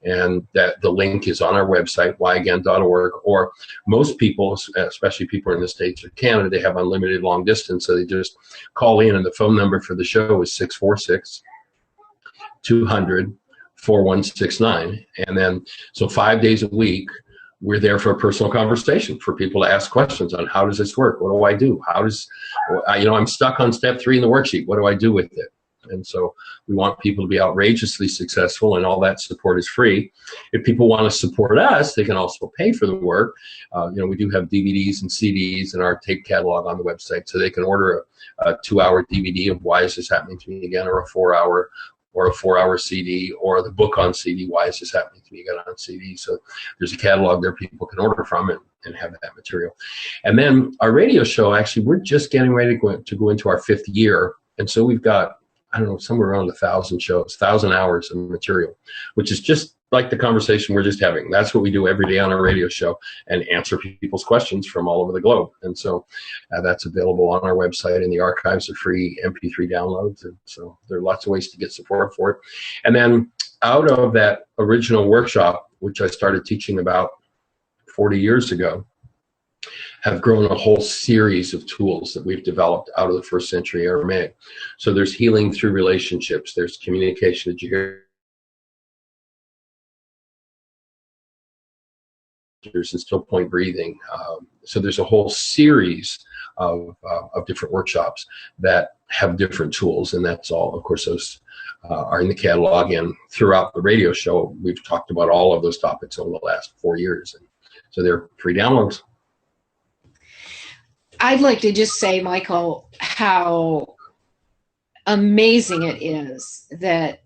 And that the link is on our website, whyagain.org. Or most people, especially people in the States or Canada, they have unlimited long distance, so they just call in, and the phone number for the show is 646-200-4169. And then, so 5 days a week, we're there for a personal conversation, for people to ask questions on how does this work? What do I do? How does, I'm stuck on step 3 in the worksheet. What do I do with it? And so we want people to be outrageously successful, and all that support is free. If people want to support us, they can also pay for the work. We do have DVDs and CDs and our tape catalog on the website, so they can order a 2-hour DVD of Why Is This Happening to Me Again, or a 4-hour CD, or the book on CD, Why Is This Happening to Me Again, on CD. So there's a catalog there people can order from and have that material. And then our radio show, actually, we're just getting ready to go into our 5th year. And so we've got, I don't know, somewhere around 1,000 shows, 1,000 hours of material, which is just like the conversation we're just having. That's what we do every day on our radio show, and answer people's questions from all over the globe. And so that's available on our website, and the archives are free MP3 downloads. And so there are lots of ways to get support for it. And then out of that original workshop, which I started teaching about 40 years ago, have grown a whole series of tools that we've developed out of the first century Aramaic. So there's healing through relationships, there's communication, did you hear? There's still point breathing. So there's a whole series of different workshops that have different tools, and that's all, of course, those are in the catalog. And throughout the radio show, we've talked about all of those topics over the last 4 years. And so they're free downloads. I'd like to just say, Michael, how amazing it is that,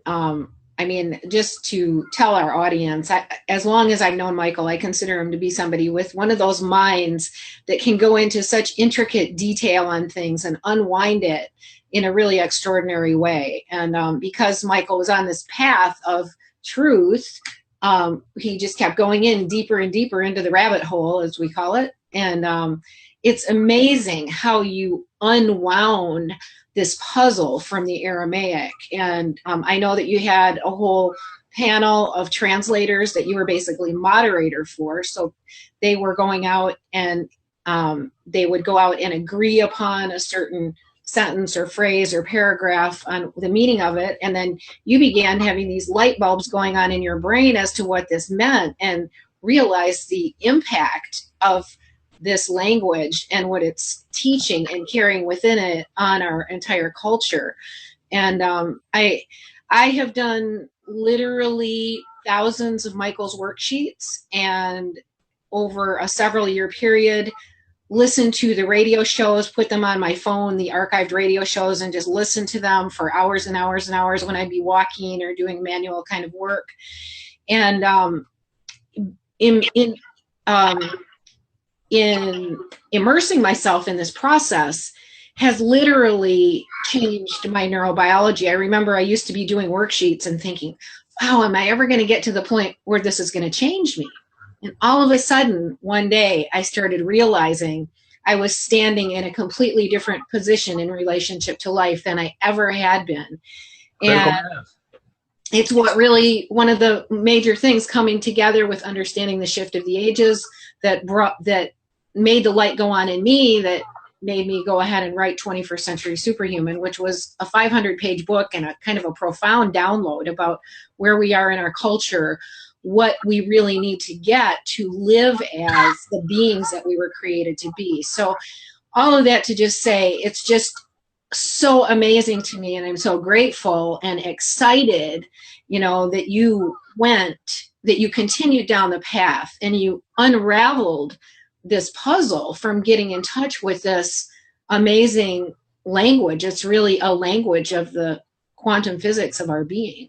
just to tell our audience, as long as I've known Michael, I consider him to be somebody with one of those minds that can go into such intricate detail on things and unwind it in a really extraordinary way. And because Michael was on this path of truth, he just kept going in deeper and deeper into the rabbit hole, as we call it. And it's amazing how you unwound this puzzle from the Aramaic. And I know that you had a whole panel of translators that you were basically moderator for. So they were going out and they would go out and agree upon a certain sentence or phrase or paragraph on the meaning of it. And then you began having these light bulbs going on in your brain as to what this meant, and realized the impact of this language and what it's teaching and carrying within it on our entire culture. And I have done literally thousands of Michael's worksheets, and over a several year period, listen to the radio shows, put them on my phone, the archived radio shows, and just listen to them for hours and hours and hours when I'd be walking or doing manual kind of work. And in immersing myself in this process has literally changed my neurobiology. I remember I used to be doing worksheets and thinking, wow, am I ever going to get to the point where this is going to change me? And all of a sudden, one day, I started realizing I was standing in a completely different position in relationship to life than I ever had been. And it's what really, one of the major things coming together with understanding the shift of the ages that made the light go on in me, that made me go ahead and write 21st Century Superhuman, which was a 500-page book and a kind of a profound download about where we are in our culture, what we really need to get to live as the beings that we were created to be. So all of that to just say, it's just so amazing to me, and I'm so grateful and excited, you know, that you continued down the path and you unraveled this puzzle from getting in touch with this amazing language. It's really a language of the quantum physics of our being.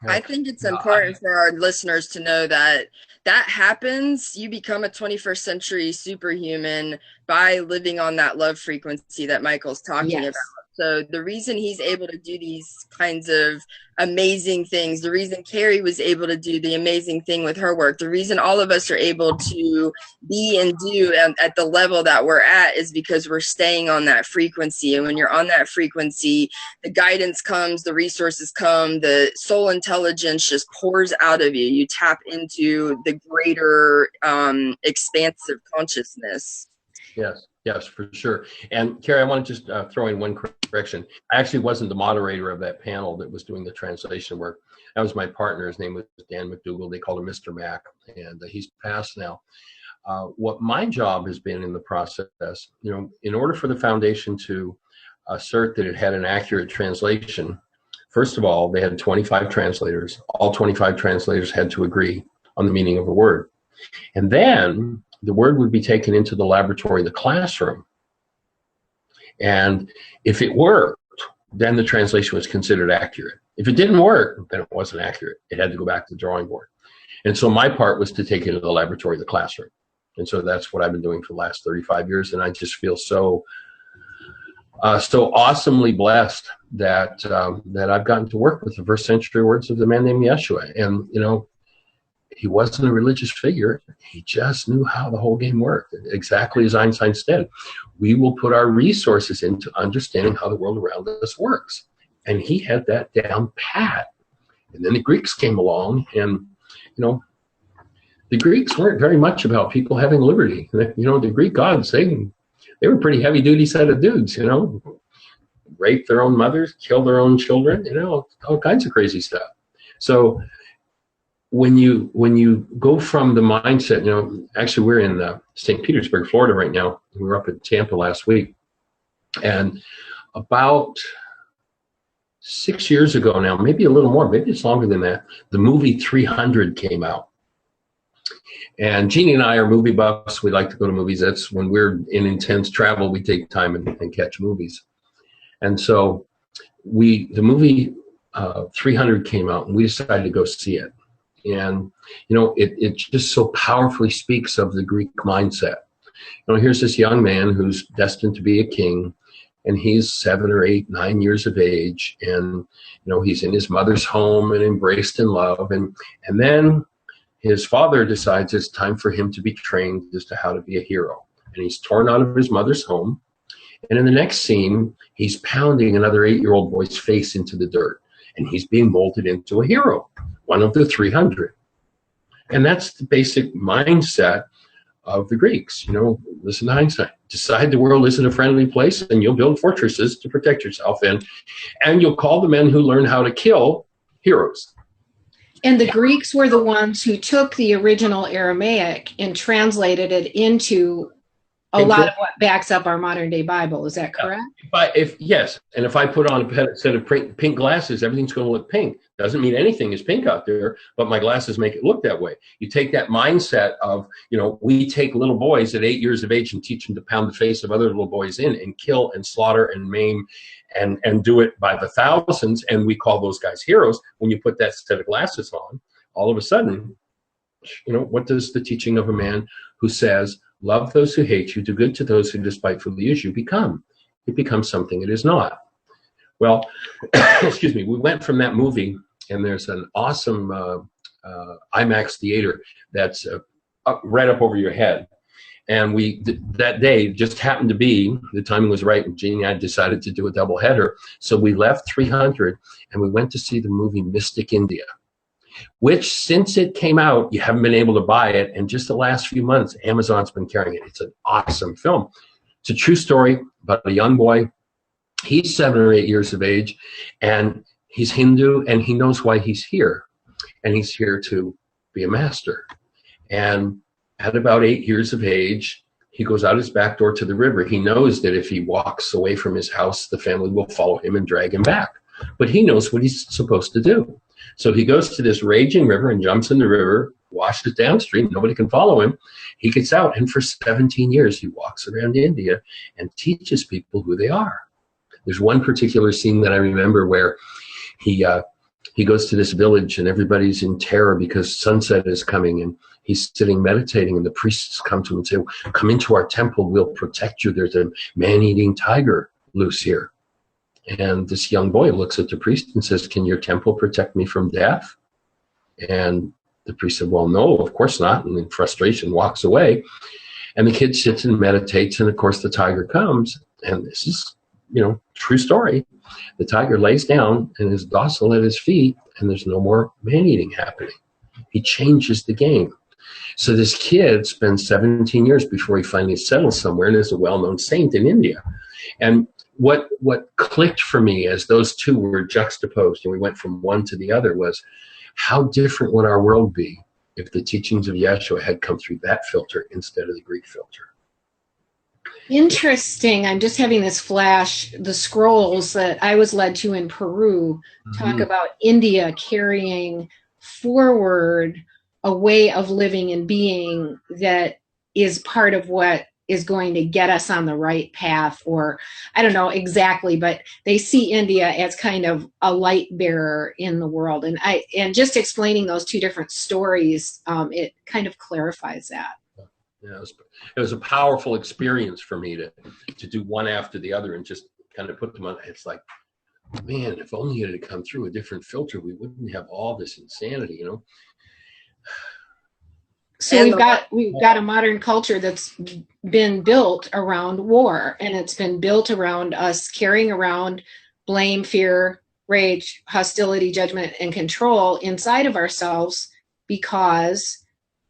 I think it's important for our listeners to know that happens. You become a 21st century superhuman by living on that love frequency that Michael's talking about. So the reason he's able to do these kinds of amazing things, the reason Cary was able to do the amazing thing with her work, the reason all of us are able to be and do at the level that we're at is because we're staying on that frequency. And when you're on that frequency, the guidance comes, the resources come, the soul intelligence just pours out of you. You tap into the greater expansive consciousness. Yes, for sure. And Cary, I want to just throw in one correction. I actually wasn't the moderator of that panel that was doing the translation work. That was my partner. His name was Dan McDougall. They called him Mr. Mac, and he's passed now. What my job has been in the process, you know, in order for the foundation to assert that it had an accurate translation, first of all, they had 25 translators. All 25 translators had to agree on the meaning of a word. And then the word would be taken into the laboratory, the classroom. And if it worked, then the translation was considered accurate. If it didn't work, then it wasn't accurate. It had to go back to the drawing board. And so my part was to take it to the laboratory, the classroom. And so that's what I've been doing for the last 35 years. And I just feel so awesomely blessed that I've gotten to work with the first century words of the man named Yeshua. And, you know, he wasn't a religious figure. He just knew how the whole game worked. Exactly as Einstein said, we will put our resources into understanding how the world around us works. And he had that down pat. And then the Greeks came along, and, you know, the Greeks weren't very much about people having liberty. You know, the Greek gods, they were a pretty heavy-duty set of dudes, you know, rape their own mothers, kill their own children, you know, all kinds of crazy stuff. So when you go from the mindset, you know, actually we're in St. Petersburg, Florida right now. We were up in Tampa last week. And about 6 years ago now, maybe a little more, maybe it's longer than that, the movie 300 came out. And Jeannie and I are movie buffs. We like to go to movies. That's when we're in intense travel, we take time and catch movies. And so the movie 300 came out, and we decided to go see it. And, you know, it just so powerfully speaks of the Greek mindset. You know, here's this young man who's destined to be a king, and he's 7 or 8, 9 years of age, and, you know, he's in his mother's home and embraced in love, and then his father decides it's time for him to be trained as to how to be a hero, and he's torn out of his mother's home, and in the next scene, he's pounding another 8-year-old boy's face into the dirt, and he's being molded into a hero, one of the 300. And that's the basic mindset of the Greeks. You know, listen to Einstein. Decide the world isn't a friendly place, and you'll build fortresses to protect yourself in, and you'll call the men who learn how to kill heroes. And the Greeks were the ones who took the original Aramaic and translated it into a lot of what backs up our modern day Bible. Is that correct? Yes. And if I put on a set of pink glasses, everything's going to look pink. Doesn't mean anything is pink out there, but my glasses make it look that way. You take that mindset of, you know, we take little boys at 8 years of age and teach them to pound the face of other little boys in and kill and slaughter and maim and do it by the thousands. And we call those guys heroes. When you put that set of glasses on, all of a sudden, you know, what does the teaching of a man who says, love those who hate you, do good to those who despitefully use you become? It becomes something it is not. Well, excuse me, we went from that movie, and there's an awesome IMAX theater that's right up over your head. And that day just happened to be, the timing was right, and Jeannie and I decided to do a double header. So we left 300 and we went to see the movie Mystic India, which since it came out, you haven't been able to buy it. And just the last few months, Amazon's been carrying it. It's an awesome film. It's a true story about a young boy. He's 7 or 8 years of age, and he's Hindu, and he knows why he's here. And he's here to be a master. And at about 8 years of age, he goes out his back door to the river. He knows that if he walks away from his house, the family will follow him and drag him back. But he knows what he's supposed to do. So he goes to this raging river and jumps in the river, washes downstream. Nobody can follow him. He gets out, and for 17 years, he walks around India and teaches people who they are. There's one particular scene that I remember where he goes to this village, and everybody's in terror because sunset is coming, and he's sitting meditating, and the priests come to him and say, "Come into our temple, we'll protect you. There's a man-eating tiger loose here." And this young boy looks at the priest and says, "Can your temple protect me from death?" And the priest said, "Well, no, of course not." And in frustration walks away. And the kid sits and meditates, and of course the tiger comes. And this is, true story. The tiger lays down and is docile at his feet, and there's no more man-eating happening. He changes the game. So this kid spends 17 years before he finally settles somewhere and is a well-known saint in India. And what clicked for me as those two were juxtaposed and we went from one to the other was, how different would our world be if the teachings of Yeshua had come through that filter instead of the Greek filter? Interesting. I'm just having this flash. The scrolls that I was led to in Peru talk about India carrying forward a way of living and being that is part of what is going to get us on the right path, or I don't know exactly, but they see India as kind of a light bearer in the world. And just explaining those two different stories, it kind of clarifies that. Yeah, it was a powerful experience for me to do one after the other and just kind of put them on. It's like, man, if only it had come through a different filter, we wouldn't have all this insanity, So we've got a modern culture that's been built around war, and it's been built around us carrying around blame, fear, rage, hostility, judgment, and control inside of ourselves because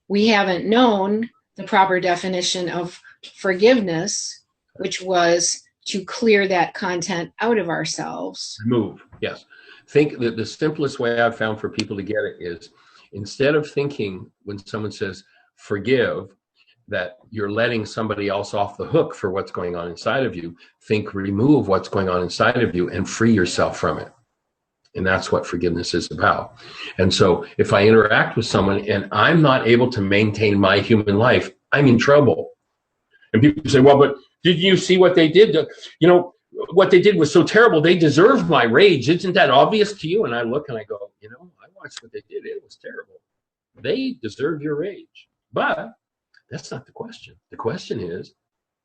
we haven't known the proper definition of forgiveness, which was to clear that content out of ourselves. Remove, yes. Think that the simplest way I've found for people to get it is, instead of thinking when someone says forgive that you're letting somebody else off the hook for what's going on inside of you, think remove what's going on inside of you and free yourself from it. And that's what forgiveness is about. And so if I interact with someone and I'm not able to maintain my human life, I'm in trouble. And people say, well, but did you see what they did? What they did was so terrible. They deserve my rage. Isn't that obvious to you? And I look and I go, I watched what they did. It was terrible. They deserve your rage. But that's not the question. The question is,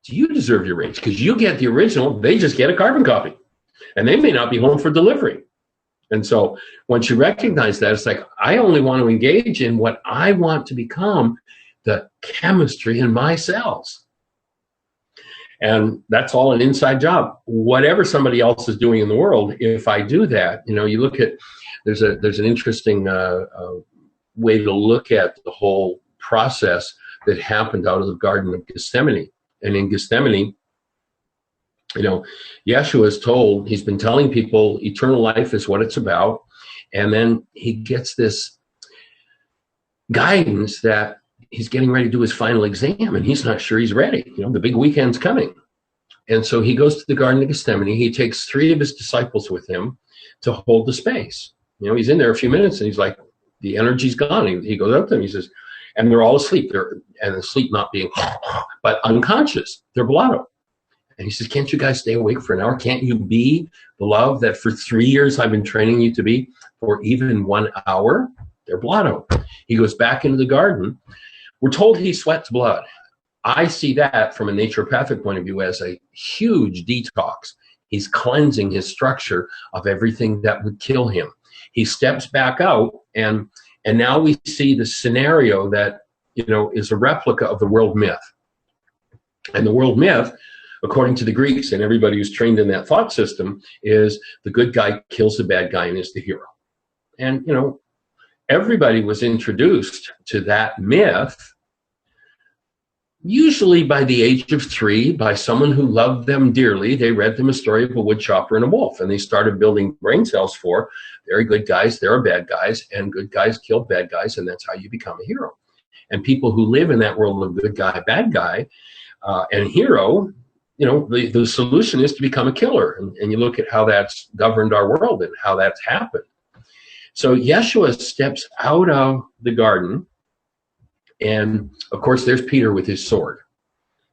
do you deserve your rage? Because you get the original, they just get a carbon copy. And they may not be home for delivery. And so once you recognize that, it's like, I only want to engage in what I want to become, the chemistry in my cells. And that's all an inside job. Whatever somebody else is doing in the world, if I do that, you look at, there's an interesting way to look at the whole process that happened out of the Garden of Gethsemane. And in Gethsemane, Yeshua is told, he's been telling people eternal life is what it's about. And then he gets this guidance that he's getting ready to do his final exam and he's not sure he's ready. The big weekend's coming. And so he goes to the Garden of Gethsemane. He takes 3 of his disciples with him to hold the space. He's in there a few minutes and he's like, the energy's gone. He goes up to them, he says, and they're all asleep. And asleep not being, but unconscious. They're blotto. And he says, can't you guys stay awake for an hour? Can't you be the love that for 3 years I've been training you to be for even 1 hour? They're blotto. He goes back into the garden. We're told he sweats blood. I see that from a naturopathic point of view as a huge detox. He's cleansing his structure of everything that would kill him. He steps back out, and now we see the scenario that, is a replica of the world myth. And the world myth, according to the Greeks and everybody who's trained in that thought system, is the good guy kills the bad guy and is the hero. And, you know, everybody was introduced to that myth, usually by the age of 3, by someone who loved them dearly. They read them a story of a wood chopper and a wolf, and they started building brain cells for, there are good guys, there are bad guys, and good guys kill bad guys, and that's how you become a hero. And people who live in that world of good guy, bad guy, and hero, you know, the solution is to become a killer. And you look at how that's governed our world and how that's happened. So Yeshua steps out of the garden, and of course there's Peter with his sword.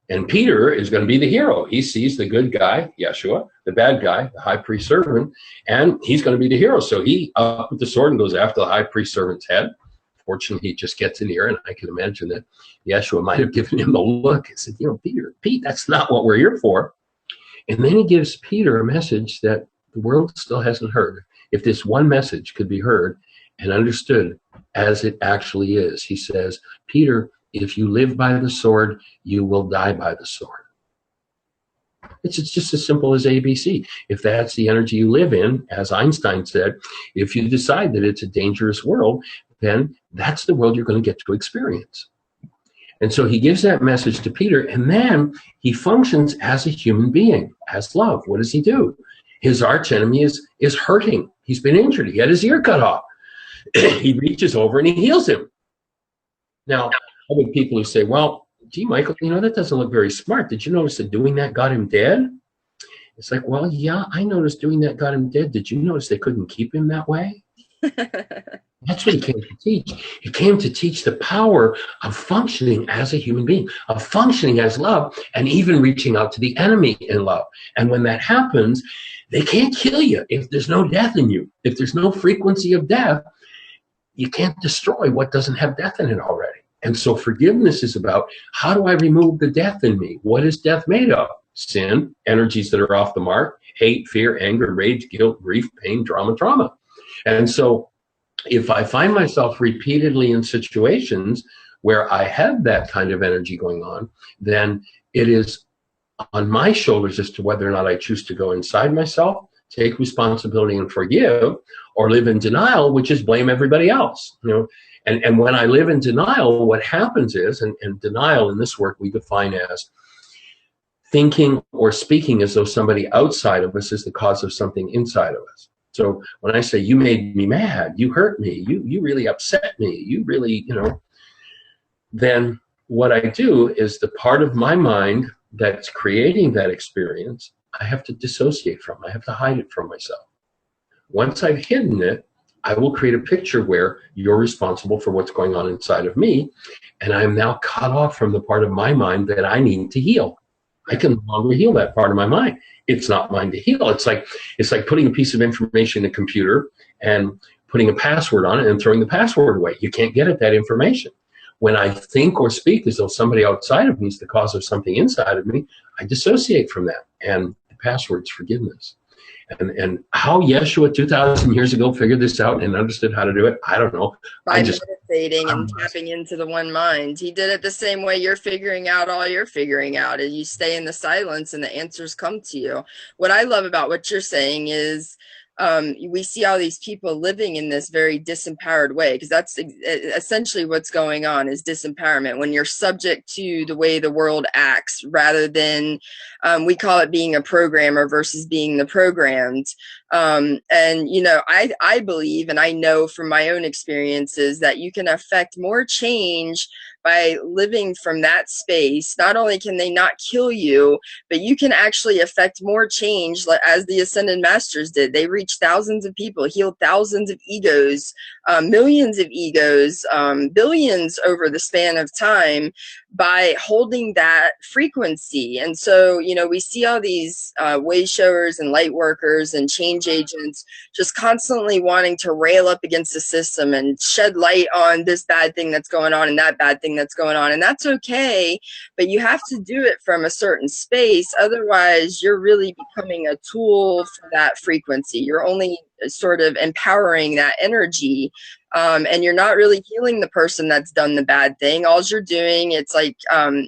And Peter is going to be the hero. He sees the good guy, Yeshua, the bad guy, the high priest servant, and he's going to be the hero. So he up with the sword and goes after the high priest servant's head. Fortunately, he just gets in here, and I can imagine that Yeshua might have given him the look and said, you know, Pete, that's not what we're here for. And then he gives Peter a message that the world still hasn't heard. If this one message could be heard and understood as it actually is, he says, Peter, if you live by the sword, you will die by the sword. It's just as simple as ABC. If that's the energy you live in, as Einstein said, if you decide that it's a dangerous world, then that's the world you're going to get to experience. And so he gives that message to Peter, and then he functions as a human being, as love. What does he do? His archenemy is hurting. He's been injured. He had his ear cut off. He reaches over and he heals him. Now, other people who say, well, gee, Michael, you know, that doesn't look very smart. Did you notice that doing that got him dead? It's like, well, yeah, I noticed doing that got him dead. Did you notice they couldn't keep him that way? That's what he came to teach. He came to teach the power of functioning as a human being, of functioning as love, and even reaching out to the enemy in love. And when that happens, they can't kill you if there's no death in you. If there's no frequency of death, you can't destroy what doesn't have death in it already. And so forgiveness is about, how do I remove the death in me? What is death made of? Sin, energies that are off the mark, hate, fear, anger, rage, guilt, grief, pain, drama, trauma. And so if I find myself repeatedly in situations where I have that kind of energy going on, then it is on my shoulders as to whether or not I choose to go inside myself, take responsibility and forgive, or live in denial, which is blame everybody else. You know, and when I live in denial, what happens is, and denial in this work we define as thinking or speaking as though somebody outside of us is the cause of something inside of us. So when I say, you made me mad, you hurt me, you really upset me, you really, you know, then what I do is the part of my mind that's creating that experience, I have to dissociate from. I have to hide it from myself. Once I've hidden it, I will create a picture where you're responsible for what's going on inside of me, and I am now cut off from the part of my mind that I need to heal. I can no longer heal that part of my mind. It's not mine to heal. It's like putting a piece of information in a computer and putting a password on it and throwing the password away. You can't get at that information. When I think or speak as though somebody outside of me is the cause of something inside of me, I dissociate from that. And the password's forgiveness. And how Yeshua 2,000 years ago figured this out and understood how to do it, I don't know. By meditating and tapping into the one mind. He did it the same way you're figuring out all you're figuring out. And you stay in the silence and the answers come to you. What I love about what you're saying is we see all these people living in this very disempowered way, because that's essentially what's going on, is disempowerment, when you're subject to the way the world acts rather than we call it being a programmer versus being the programmed. And you know, I believe, and I know from my own experiences, that you can affect more change by living from that space. Not only can they not kill you, but you can actually affect more change, as the Ascended Masters did. They reached thousands of people, healed thousands of egos, millions of egos, billions over the span of time, by holding that frequency. And so, you know, we see all these way showers and light workers and change agents just constantly wanting to rail up against the system and shed light on this bad thing that's going on and that bad thing that's going on. And that's okay, but you have to do it from a certain space. Otherwise, you're really becoming a tool for that frequency. You're only sort of empowering that energy And you're not really healing the person that's done the bad thing. All you're doing, it's like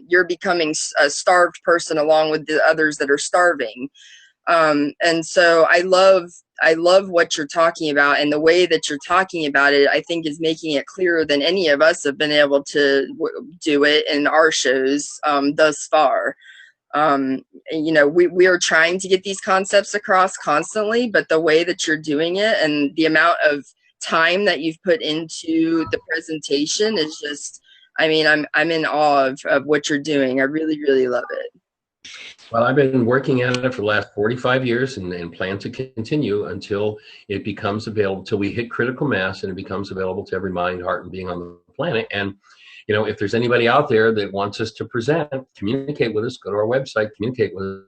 you're becoming a starved person along with the others that are starving. And so I love what you're talking about, and the way that you're talking about it, I think, is making it clearer than any of us have been able to do it in our shows thus far. You know, we are trying to get these concepts across constantly, but the way that you're doing it and the amount of time that you've put into the presentation is just, I mean, I'm in awe of what you're doing. I really, really love it. Well, I've been working at it for the last 45 years and plan to continue until it becomes available, till we hit critical mass and it becomes available to every mind, heart, and being on the planet. And, you know, if there's anybody out there that wants us to present, communicate with us, go to our website, communicate with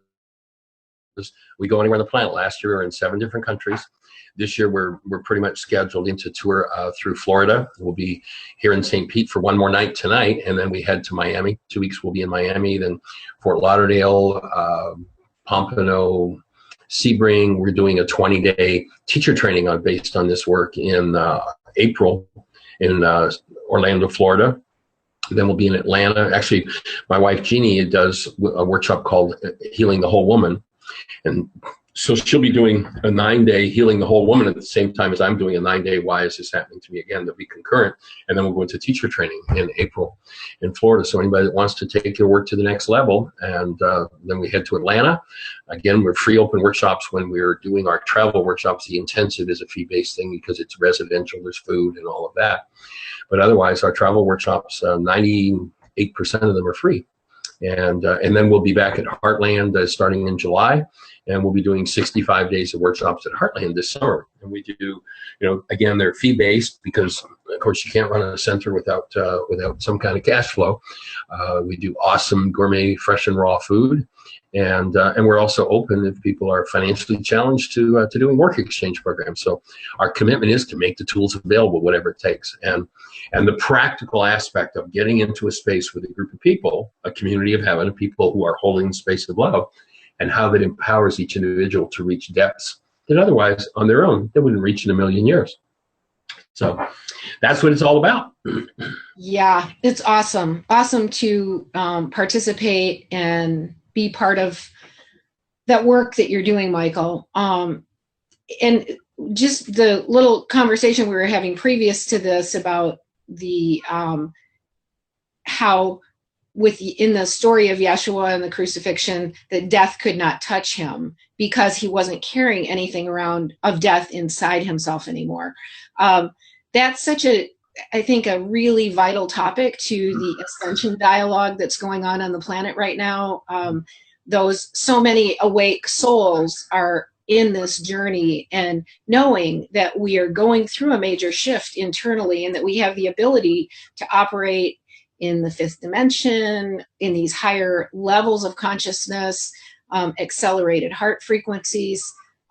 us. We go anywhere on the planet. Last year we were in 7 different countries. This year we're pretty much scheduled into tour through Florida. We'll be here in St. Pete for one more night tonight, and then we head to Miami. 2 weeks we'll be in Miami, then Fort Lauderdale, Pompano, Sebring. We're doing a 20-day teacher training based on this work in April in Orlando, Florida. Then we'll be in Atlanta. Actually, my wife Jeannie does a workshop called Healing the Whole Woman. And so she'll be doing a 9-day Healing the Whole Woman at the same time as I'm doing a 9-day Why Is This Happening to Me Again? That'll be concurrent. And then we'll go into teacher training in April in Florida. So anybody that wants to take their work to the next level, and then we head to Atlanta. Again, we're free open workshops when we're doing our travel workshops. The intensive is a fee-based thing because it's residential, there's food and all of that. But otherwise, our travel workshops, 98% of them are free. And then we'll be back at Heartland starting in July, and we'll be doing 65 days of workshops at Heartland this summer. And we do, you know, again, they're fee-based because, of course, you can't run a center without some kind of cash flow. We do awesome gourmet, fresh and raw food, and we're also open if people are financially challenged to doing work exchange programs. So our commitment is to make the tools available, whatever it takes. And the practical aspect of getting into a space with a group of people, a community of heaven, people who are holding the space of love, and how that empowers each individual to reach depths that otherwise, on their own, they wouldn't reach in a million years. So that's what it's all about. Yeah, it's awesome. Awesome to participate and be part of that work that you're doing, Michael. And just the little conversation we were having previous to this about the how in the story of Yeshua and the crucifixion, that death could not touch him because he wasn't carrying anything around of death inside himself anymore. That's such I think a really vital topic to the ascension dialogue that's going on the planet right now. So many awake souls are in this journey, and knowing that we are going through a major shift internally, and that we have the ability to operate in the 5th dimension, in these higher levels of consciousness, accelerated heart frequencies.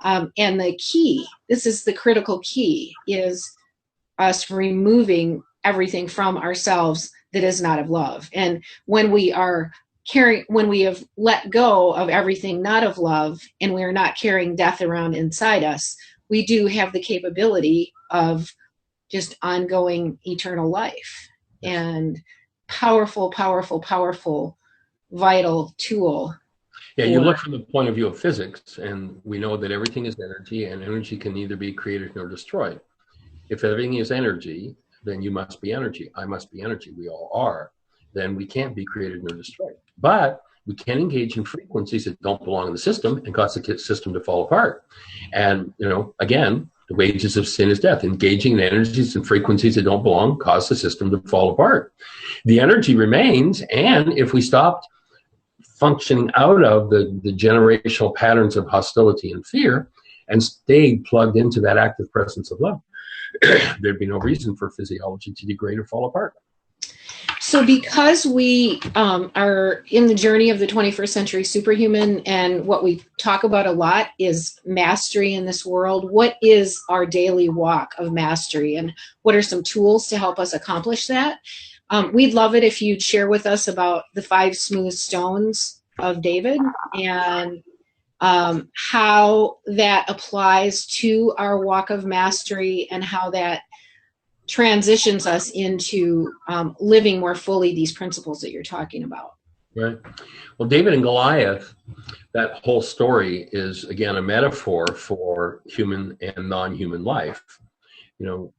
And the key, this is the critical key, is us removing everything from ourselves that is not of love. And when we have let go of everything not of love, and we are not carrying death around inside us, we do have the capability of just ongoing eternal life. And powerful, powerful, powerful, vital tool. Yeah, you look from the point of view of physics, and we know that everything is energy, and energy can neither be created nor destroyed. If everything is energy, then you must be energy. I must be energy. We all are. Then we can't be created nor destroyed. But we can engage in frequencies that don't belong in the system and cause the system to fall apart. And, you know, again, the wages of sin is death. Engaging in energies and frequencies that don't belong cause the system to fall apart. The energy remains, and if we stopped functioning out of the generational patterns of hostility and fear and stayed plugged into that active presence of love, there'd be no reason for physiology to degrade or fall apart. So because we are in the journey of the 21st century superhuman, and what we talk about a lot is mastery in this world, what is our daily walk of mastery, and what are some tools to help us accomplish that? We'd love it if you'd share with us about the 5 smooth stones of David, and how that applies to our walk of mastery, and how that transitions us into living more fully these principles that you're talking about. Right. Well, David and Goliath, that whole story is, again, a metaphor for human and non-human life. You know,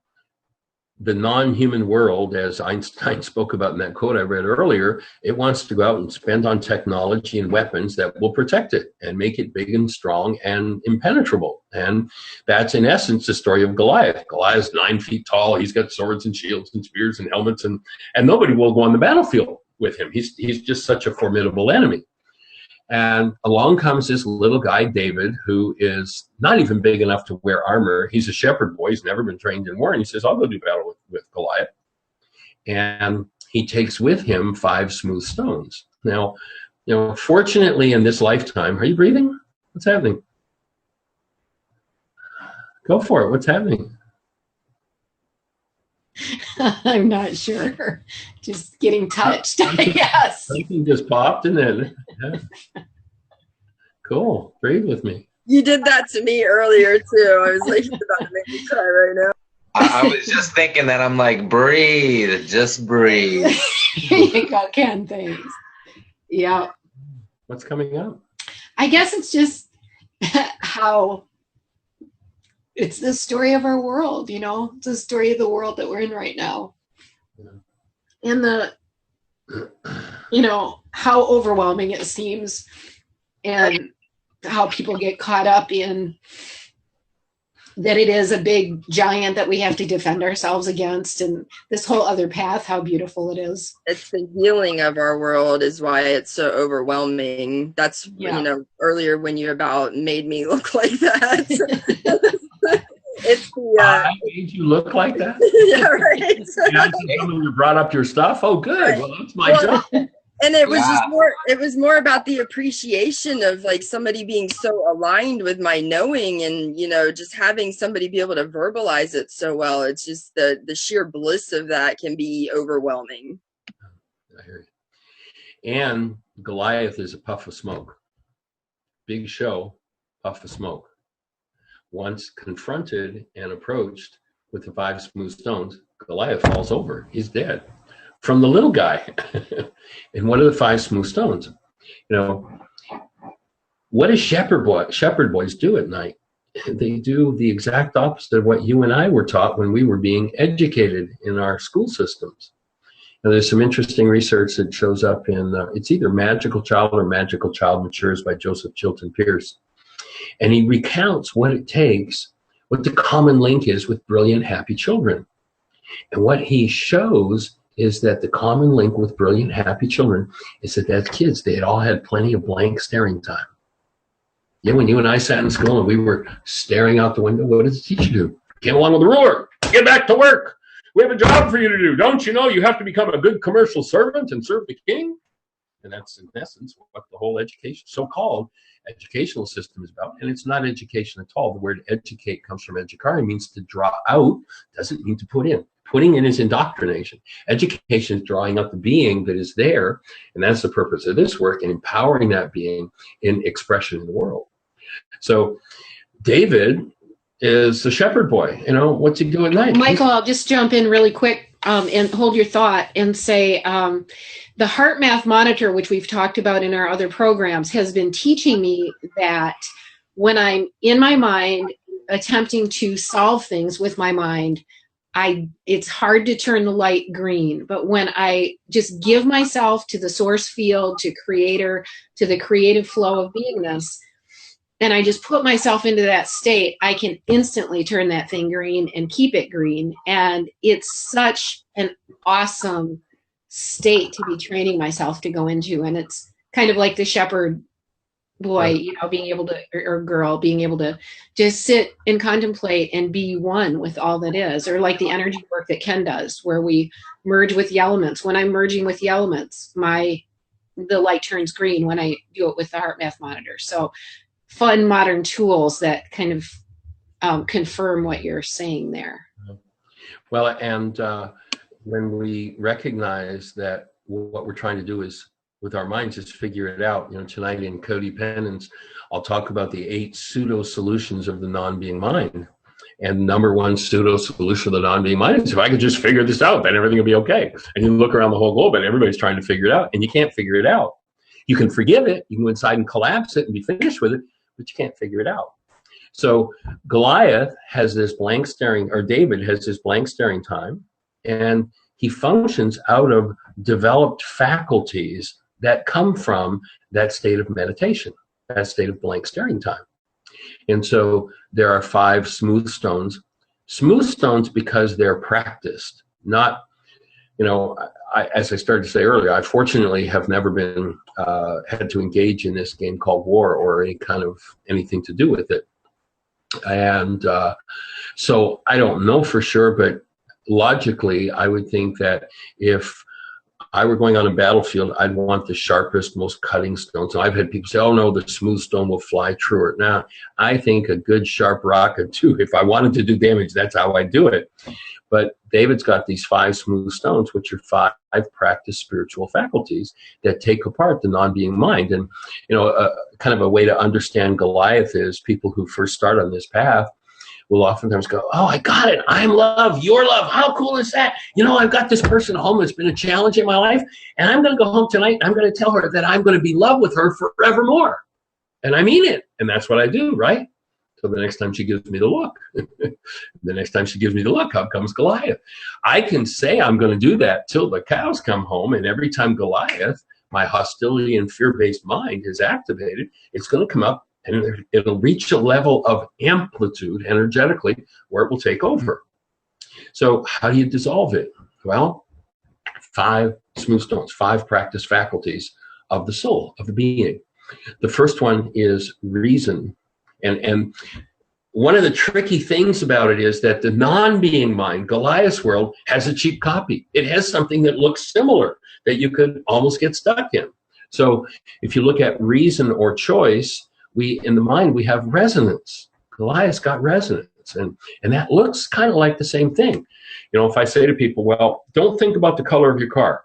the non-human world, as Einstein spoke about in that quote I read earlier, it wants to go out and spend on technology and weapons that will protect it and make it big and strong and impenetrable. And that's, in essence, the story of Goliath. Goliath's 9 feet tall. He's got swords and shields and spears and helmets, and nobody will go on the battlefield with him. He's just such a formidable enemy. And along comes this little guy, David, who is not even big enough to wear armor. He's a shepherd boy. He's never been trained in war. And he says, I'll go do battle with Goliath. And he takes with him 5 smooth stones. Now, you know, fortunately in this lifetime, are you breathing? What's happening? Go for it. What's happening? I'm not sure. Just getting touched. Yes. Something just popped and then. Yeah. Cool. Breathe with me. You did that to me earlier too. I was like, you're about to make me cry right now. I was just thinking that. I'm like, breathe, just breathe. Here you go, Ken. Thanks. Yeah. What's coming up? I guess it's just how it's the story of our world, you know, it's the story of the world that we're in right now. Yeah. And the, you know, how overwhelming it seems and how people get caught up in that it is a big giant that we have to defend ourselves against, and this whole other path, how beautiful it is. It's the healing of our world is why it's so overwhelming. That's, you know, earlier when you about made me look like that. It's the I made you look like that? Yeah, right. You brought up your stuff? Oh, good. Right. Well, that's my job. And it was just more, it was more about the appreciation of like somebody being so aligned with my knowing and, you know, just having somebody be able to verbalize it so well. It's just the sheer bliss of that can be overwhelming. I hear you. And Goliath is a puff of smoke. Big show, puff of smoke. Once confronted and approached with the 5 smooth stones, Goliath falls over. He's dead. From the little guy. And what are the 5 smooth stones? You know, what do shepherd boys do at night? They do the exact opposite of what you and I were taught when we were being educated in our school systems. Now, there's some interesting research that shows up in, it's either Magical Child or Magical Child Matures by Joseph Chilton Pierce. And he recounts what it takes, what the common link is with brilliant, happy children. And what he shows is that the common link with brilliant, happy children is that as kids, they had all had plenty of blank staring time. Yeah, when you and I sat in school and we were staring out the window, what did the teacher do? Came along with the ruler. Get back to work. We have a job for you to do. Don't you know you have to become a good commercial servant and serve the king? And that's, in essence, what the whole education, so-called educational system is about. And it's not education at all. The word educate comes from educare, means to draw out, doesn't mean to put in. Putting in is indoctrination. Education is drawing out the being that is there, and that's the purpose of this work, and empowering that being in expression in the world. So David is the shepherd boy. You know, what's he do at night? Michael, I'll just jump in really quick and hold your thought and say the heart math monitor, which we've talked about in our other programs, has been teaching me that when I'm in my mind attempting to solve things with my mind, it's hard to turn the light green. But when I just give myself to the source field, to creator, to the creative flow of beingness, and I just put myself into that state, I can instantly turn that thing green and keep it green. And it's such an awesome state to be training myself to go into. And it's kind of like the shepherd boy, you know, being able to, or girl, being able to just sit and contemplate and be one with all that is, or like the energy work that Ken does, where we merge with the elements. When I'm merging with the elements, the light turns green when I do it with the heart math monitor. So fun modern tools that kind of confirm what you're saying there. Well, and when we recognize that what we're trying to do is, with our minds, just figure it out. You know, tonight in Codependence, I'll talk about the 8 pseudo solutions of the non-being mind. And number one pseudo solution of the non-being mind is, if I could just figure this out, then everything will be okay. And you look around the whole globe and everybody's trying to figure it out, and you can't figure it out. You can forgive it, you can go inside and collapse it and be finished with it, but you can't figure it out. So Goliath has this blank staring, or David has this blank staring time, and he functions out of developed faculties that come from that state of meditation, that state of blank staring time. And so there are 5 smooth stones. Smooth stones because they're practiced, not, as I started to say earlier, I fortunately have never been had to engage in this game called war or any kind of anything to do with it. And so I don't know for sure, but logically, I would think that if I were going on a battlefield, I'd want the sharpest, most cutting stones. So I've had people say, oh no, the smooth stone will fly truer. Now, I think a good sharp rock or 2, if I wanted to do damage, that's how I do it. But David's got these 5 smooth stones, which are 5 practiced spiritual faculties that take apart the non-being mind. And, kind of a way to understand Goliath is people who first start on this path will oftentimes go, oh, I got it. I'm love. You're love. How cool is that? I've got this person at home that's been a challenge in my life, and I'm going to go home tonight and I'm going to tell her that I'm going to be love with her forevermore. And I mean it. And that's what I do, right? So the next time she gives me the look, the next time she gives me the look, out comes Goliath. I can say I'm going to do that till the cows come home, and every time Goliath, my hostility and fear-based mind, is activated, it's going to come up, and it'll reach a level of amplitude energetically where it will take over. So how do you dissolve it? Well, 5 smooth stones, 5 practice faculties of the soul, of the being. The first one is reason. And one of the tricky things about it is that the non-being mind, Goliath's world, has a cheap copy. It has something that looks similar that you could almost get stuck in. So if you look at reason or choice, in the mind, we have resonance. Goliath's got resonance, and that looks kind of like the same thing. If I say to people, well, don't think about the color of your car,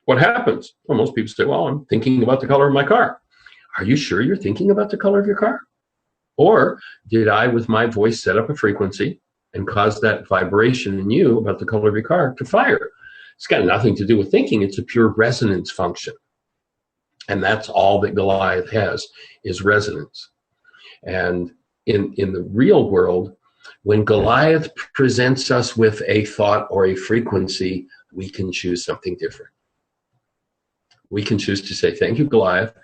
what happens? Well, most people say, well, I'm thinking about the color of my car. Are you sure you're thinking about the color of your car? Or did I, with my voice, set up a frequency and cause that vibration in you about the color of your car to fire? It's got nothing to do with thinking. It's a pure resonance function. And that's all that Goliath has, is resonance. And in the real world, when Goliath presents us with a thought or a frequency, we can choose something different. We can choose to say, thank you, Goliath.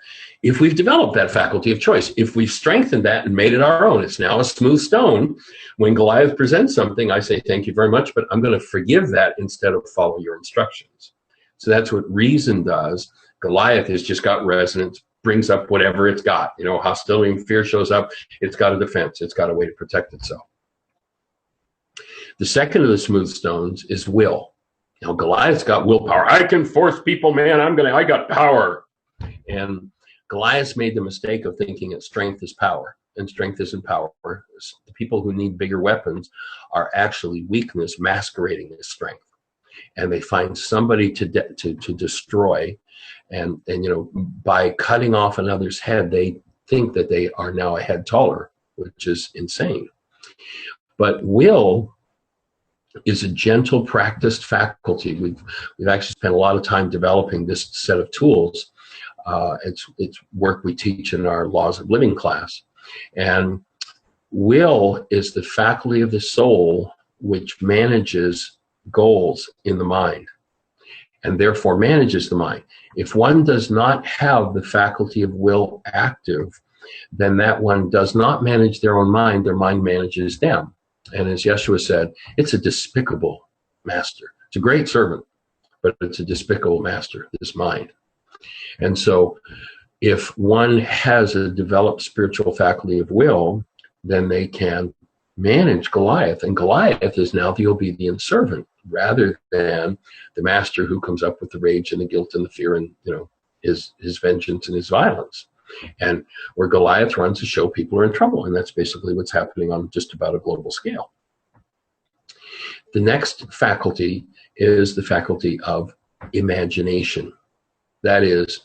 If we've developed that faculty of choice, if we've strengthened that and made it our own, it's now a smooth stone. When Goliath presents something, I say, thank you very much, but I'm going to forgive that instead of follow your instructions. So that's what reason does. Goliath has just got resonance, brings up whatever it's got. Hostility and fear shows up. It's got a defense. It's got a way to protect itself. The second of the smooth stones is will. Goliath's got willpower. I can force people, man. I got power. And Goliath's made the mistake of thinking that strength is power, and strength isn't power. The people who need bigger weapons are actually weakness masquerading as strength. And they find somebody to destroy. And by cutting off another's head, they think that they are now a head taller, which is insane. But will is a gentle, practiced faculty. We've actually spent a lot of time developing this set of tools. It's work we teach in our Laws of Living class. And will is the faculty of the soul which manages goals in the mind, and therefore manages the mind. If one does not have the faculty of will active, then that one does not manage their own mind, their mind manages them. And as Yeshua said, it's a despicable master. It's a great servant, but it's a despicable master, this mind. And so if one has a developed spiritual faculty of will, then they can manage Goliath. And Goliath is now the obedient servant rather than the master who comes up with the rage and the guilt and the fear and his vengeance and his violence. And where Goliath runs to show people are in trouble. And that's basically what's happening on just about a global scale. The next faculty is the faculty of imagination. That is,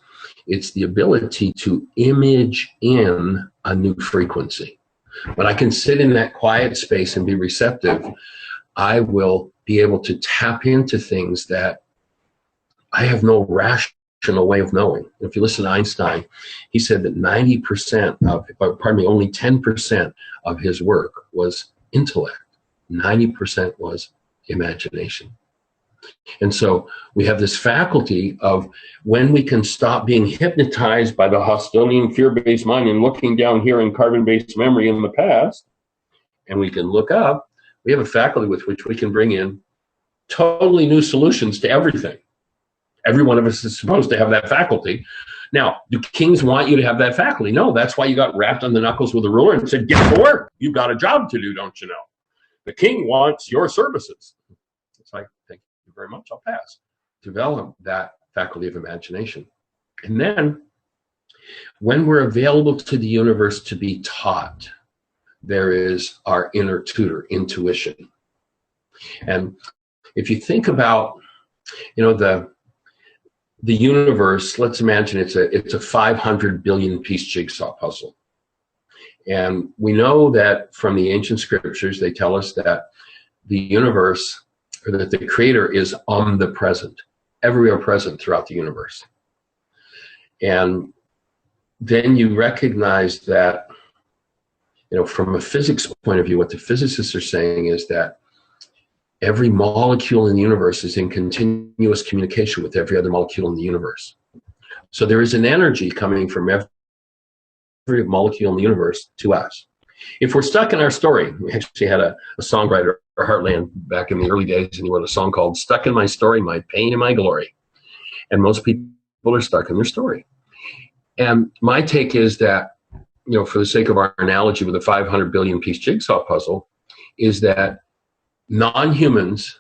it's the ability to image in a new frequency. When I can sit in that quiet space and be receptive, I will be able to tap into things that I have no rational way of knowing. If you listen to Einstein, he said that 90% of, only 10% of his work was intellect. 90% was imagination. And so we have this faculty of, when we can stop being hypnotized by the Hostilian fear-based mind and looking down here in carbon-based memory in the past, and we can look up, we have a faculty with which we can bring in totally new solutions to everything. Every one of us is supposed to have that faculty. Now, do kings want you to have that faculty? No, that's why you got rapped on the knuckles with a ruler and said, get to work. You've got a job to do, don't you know? The king wants your services. It's like, thank you very much, I'll pass. Develop that faculty of imagination. And then, when we're available to the universe to be taught, there is our inner tutor, intuition. And if you think about, the universe, let's imagine it's a 500 billion piece jigsaw puzzle. And we know that from the ancient scriptures, they tell us that the universe, or that the creator, is omnipresent, everywhere present throughout the universe. And then you recognize that, from a physics point of view, what the physicists are saying is that every molecule in the universe is in continuous communication with every other molecule in the universe. So there is an energy coming from every molecule in the universe to us. If we're stuck in our story, we actually had a songwriter, Heartland, back in the early days, and he wrote a song called Stuck in My Story, My Pain and My Glory. And most people are stuck in their story. And my take is that, for the sake of our analogy with a 500 billion piece jigsaw puzzle, is that non-humans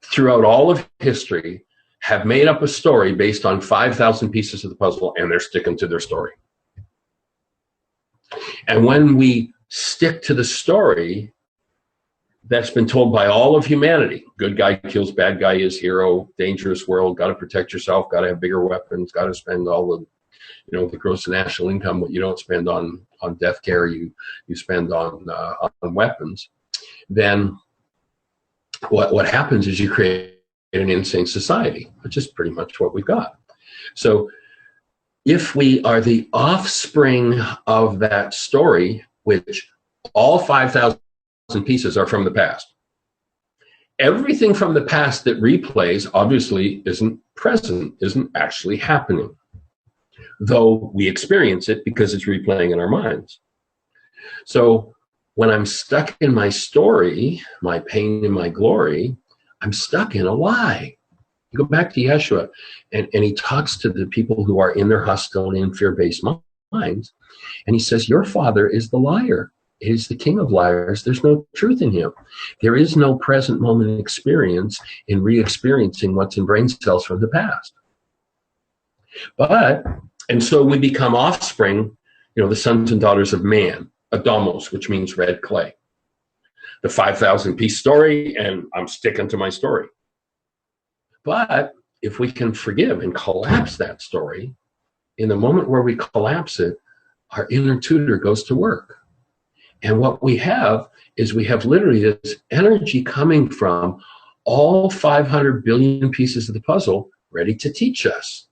throughout all of history have made up a story based on 5,000 pieces of the puzzle, and they're sticking to their story. And when we stick to the story that's been told by all of humanity, good guy kills bad guy is hero, dangerous world, got to protect yourself, got to have bigger weapons, got to spend all the the gross national income, what you don't spend on death care, you spend on weapons, then what happens is you create an insane society, which is pretty much what we've got. So if we are the offspring of that story, which all 5,000 pieces are from the past, everything from the past that replays obviously isn't present, isn't actually happening, though we experience it because it's replaying in our minds. So when I'm stuck in my story, my pain and my glory, I'm stuck in a lie. You go back to Yeshua, and he talks to the people who are in their hostility and fear-based minds, and he says, your father is the liar. He is the king of liars. There's no truth in him. There is no present moment experience in re-experiencing what's in brain cells from the past. And so we become offspring, the sons and daughters of man, Adamos, which means red clay. The 5,000 piece story, and I'm sticking to my story. But if we can forgive and collapse that story, in the moment where we collapse it, our inner tutor goes to work. And what we have is we have literally this energy coming from all 500 billion pieces of the puzzle ready to teach us.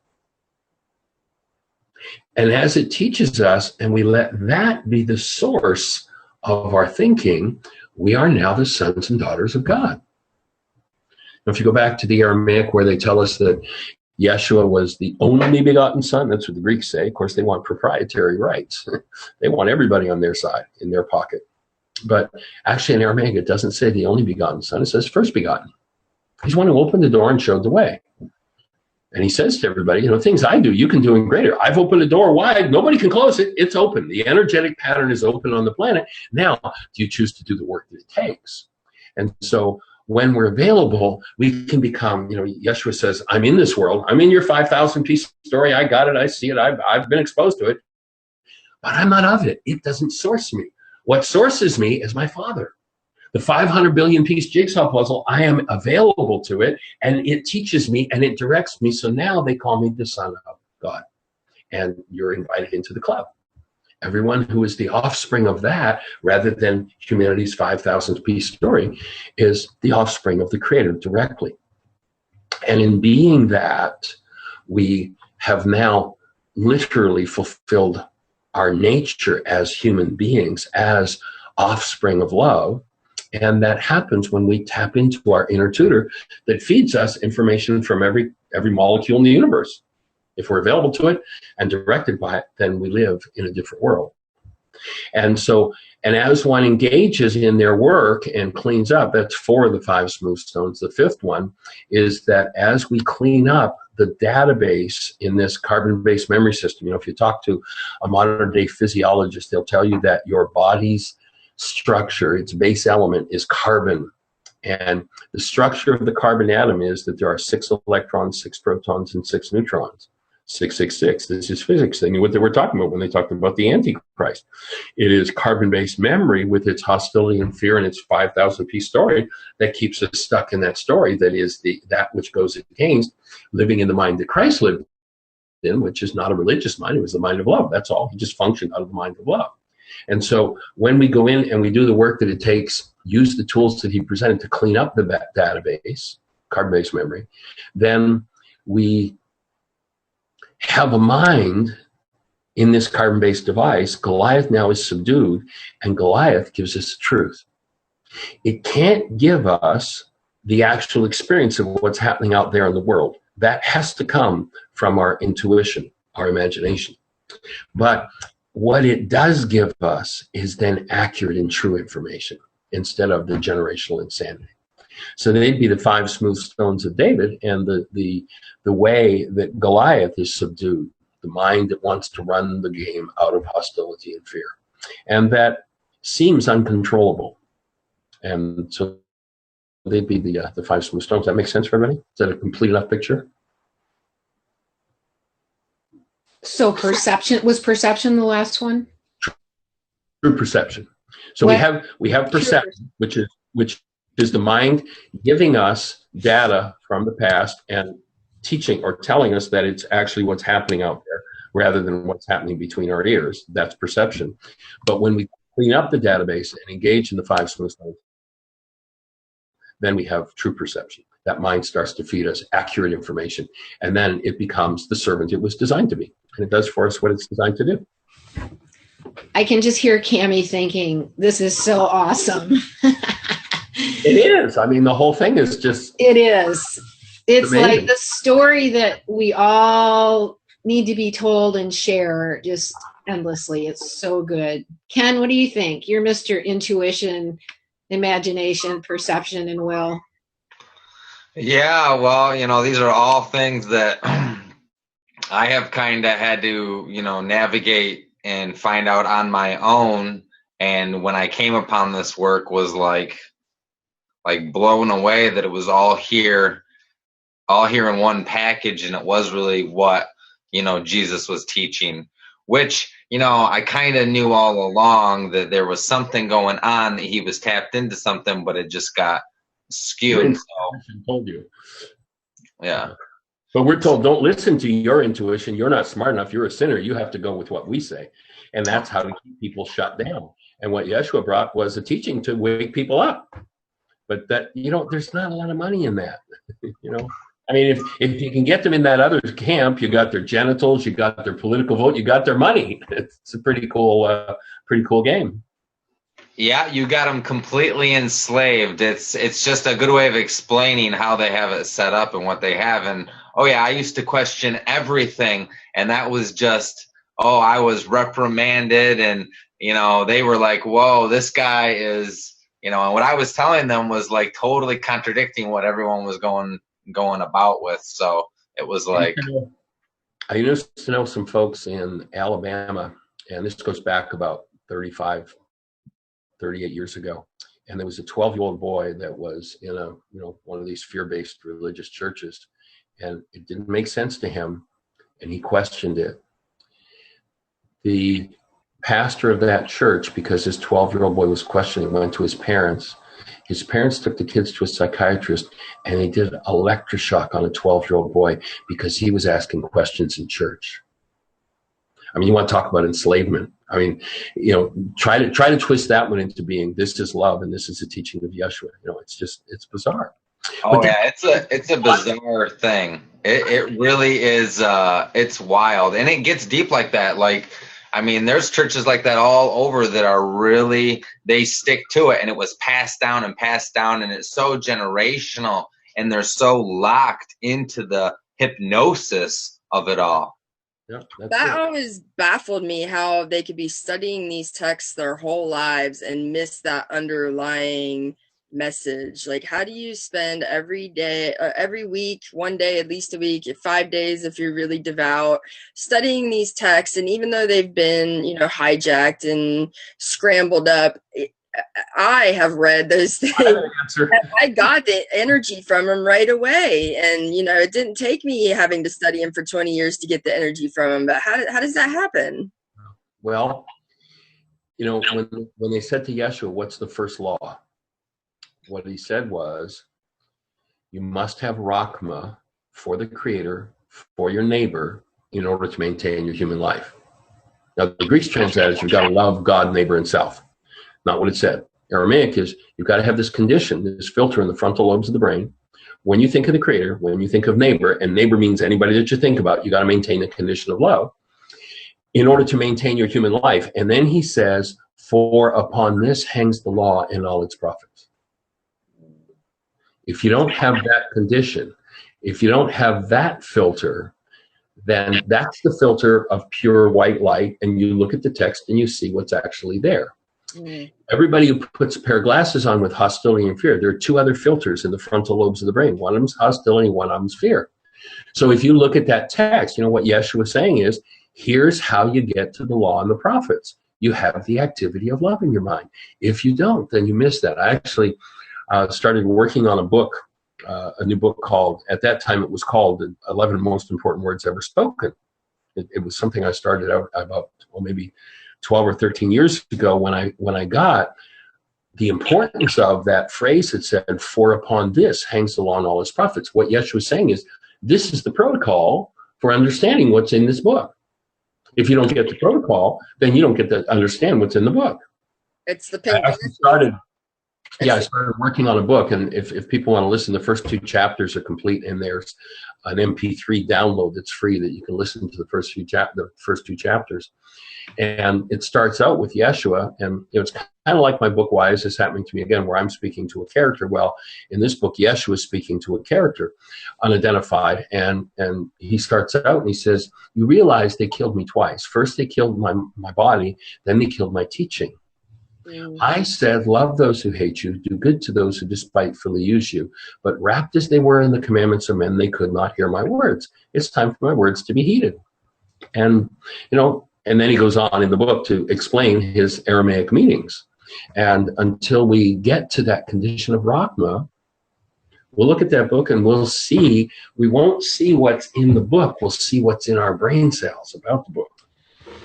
And as it teaches us, and we let that be the source of our thinking, we are now the sons and daughters of God. Now, if you go back to the Aramaic where they tell us that Yeshua was the only begotten son, that's what the Greeks say. Of course, they want proprietary rights. They want everybody on their side, in their pocket. But actually in Aramaic, it doesn't say the only begotten son. It says first begotten. He's one who opened the door and showed the way. And he says to everybody, things I do, you can do in greater. I've opened the door wide. Nobody can close it. It's open. The energetic pattern is open on the planet. Now, do you choose to do the work that it takes? And so when we're available, we can become, Yeshua says, I'm in this world. I'm in your 5,000 piece story. I got it. I see it. I've been exposed to it. But I'm not of it. It doesn't source me. What sources me is my Father. The 500 billion piece jigsaw puzzle, I am available to it, and it teaches me and it directs me. So now they call me the Son of God. And you're invited into the club. everyone who is the offspring of that, rather than humanity's 5,000th piece story, is the offspring of the Creator directly. And in being that, we have now literally fulfilled our nature as human beings, as offspring of love. And that happens when we tap into our inner tutor that feeds us information from every molecule in the universe. If we're available to it and directed by it, then we live in a different world. And so, and as one engages in their work and cleans up, that's 4 of the 5 smooth stones. The 5th one is that as we clean up the database in this carbon-based memory system, if you talk to a modern-day physiologist, they'll tell you that your body's structure, its base element, is carbon. And the structure of the carbon atom is that there are 6 electrons, 6 protons, and 6 neutrons. 666. This is physics. They knew what they were talking about when they talked about the Antichrist. It is carbon-based memory with its hostility and fear and its 5,000 piece story that keeps us stuck in that story. That is that which goes against living in the mind that Christ lived in, which is not a religious mind. It was the mind of love. That's all. He just functioned out of the mind of love. And so when we go in and we do the work that it takes, use the tools that he presented to clean up the database, carbon-based memory, then we have a mind in this carbon-based device. Goliath now is subdued, and Goliath gives us the truth. It can't give us the actual experience of what's happening out there in the world. That has to come from our intuition, our imagination. But what it does give us is then accurate and true information instead of the generational insanity. So they'd be the 5 smooth stones of David, and the way that Goliath is subdued, the mind that wants to run the game out of hostility and fear. And that seems uncontrollable. And so they'd be the 5 smooth stones. That makes sense for everybody? Is that a complete enough picture? So perception, was perception the last one? True perception. So we have perception, which is the mind giving us data from the past and teaching or telling us that it's actually what's happening out there rather than what's happening between our ears. That's perception. But when we clean up the database and engage in the 5 smooth stones, then we have true perception. That mind starts to feed us accurate information, and then it becomes the servant it was designed to be, and it does for us what it's designed to do. I can just hear Cami thinking, this is so awesome. It is. I mean, the whole thing is just... It is. It's amazing. like the story that we all need to be told and share just endlessly. It's so good. Ken, what do you think? You're Mr. Intuition, Imagination, Perception, and Will. Yeah, well, these are all things that I have kind of had to, navigate and find out on my own. And when I came upon this work was like blown away that it was all here in one package, and it was really what, Jesus was teaching, which, I kind of knew all along that there was something going on, that he was tapped into something, but it just got skewed. So, told you. Yeah. But we're told, don't listen to your intuition. You're not smart enough. You're a sinner. You have to go with what we say. And that's how to keep people shut down. And what Yeshua brought was a teaching to wake people up. But that, there's not a lot of money in that. I mean, if you can get them in that other camp, you got their genitals, you got their political vote, you got their money. It's a pretty cool game. Yeah, you got them completely enslaved. It's just a good way of explaining how they have it set up and what they have. And I used to question everything, and that was just I was reprimanded, and they were like, whoa, this guy is, and what I was telling them was like totally contradicting what everyone was going about with. So it was like, I used to know some folks in Alabama, and this goes back about 38 years ago. And there was a 12-year-old boy that was in one of these fear-based religious churches, and it didn't make sense to him, and he questioned it. The pastor of that church, because his 12-year-old boy was questioning, went to his parents. His parents took the kids to a psychiatrist, and they did electroshock on a 12-year-old boy because he was asking questions in church. I mean, you want to talk about enslavement. I mean, you know, try to twist that one into being, this is love and this is the teaching of Yeshua. You know, it's bizarre. Oh yeah, it's a bizarre thing. It really is. It's wild, and it gets deep like that. Like, I mean, there's churches like that all over that are really, they stick to it, and it was passed down, and it's so generational, and they're so locked into the hypnosis of it all. Yeah, that always baffled me, how they could be studying these texts their whole lives and miss that underlying message. Like, how do you spend every day, every week, one day, at least a week, 5 days if you're really devout, studying these texts, and even though they've been, you know, hijacked and scrambled up, I have read those things. I got the energy from them right away, and you know, it didn't take me having to study them for 20 years to get the energy from them. But how does that happen? Well, you know, when they said to Yeshua, "What's the first law?" What he said was, "You must have Rachma for the Creator, for your neighbor, in order to maintain your human life." Now, the Greek translates, "You've got to love God, neighbor, and self." Not what it said. Aramaic is, you've got to have this condition, this filter in the frontal lobes of the brain. When you think of the Creator, when you think of neighbor, and neighbor means anybody that you think about, you got to maintain the condition of love in order to maintain your human life. And then he says, "For upon this hangs the law and all its prophets." If you don't have that condition, if you don't have that filter, then that's the filter of pure white light, and you look at the text and you see what's actually there. Everybody who puts a pair of glasses on with hostility and fear, there are two other filters in the frontal lobes of the brain. One of them is hostility, one of them is fear. So if you look at that text, you know what Yeshua was saying is, here's how you get to the law and the prophets. You have the activity of love in your mind. If you don't, then you miss that. I actually started working on a book, a new book called, at that time it was called 11 Most Important Words Ever Spoken. It was something I started out about, well, maybe 12 or 13 years ago, when I got the importance of that phrase that said, "For upon this hangs the law and all its prophets." What Yeshua was saying is, this is the protocol for understanding what's in this book. If you don't get the protocol, then you don't get to understand what's in the book. It's the I started working on a book, and if people want to listen, the first 2 chapters are complete, and there's an MP3 download that's free that you can listen to the first 2 chapters. And it starts out with Yeshua, and you know, it's kind of like my book, Why Is This Happening to Me Again?, where I'm speaking to a character. Well, in this book, Yeshua is speaking to a character, unidentified, and he starts out and he says, "You realize they killed me twice. First they killed my body, then they killed my teaching. I said, love those who hate you, do good to those who despitefully use you. But wrapped as they were in the commandments of men, they could not hear my words. It's time for my words to be heeded." And, you know, and then he goes on in the book to explain his Aramaic meanings. And until we get to that condition of Rachma, we'll look at that book and we'll see, we won't see what's in the book, we'll see what's in our brain cells about the book.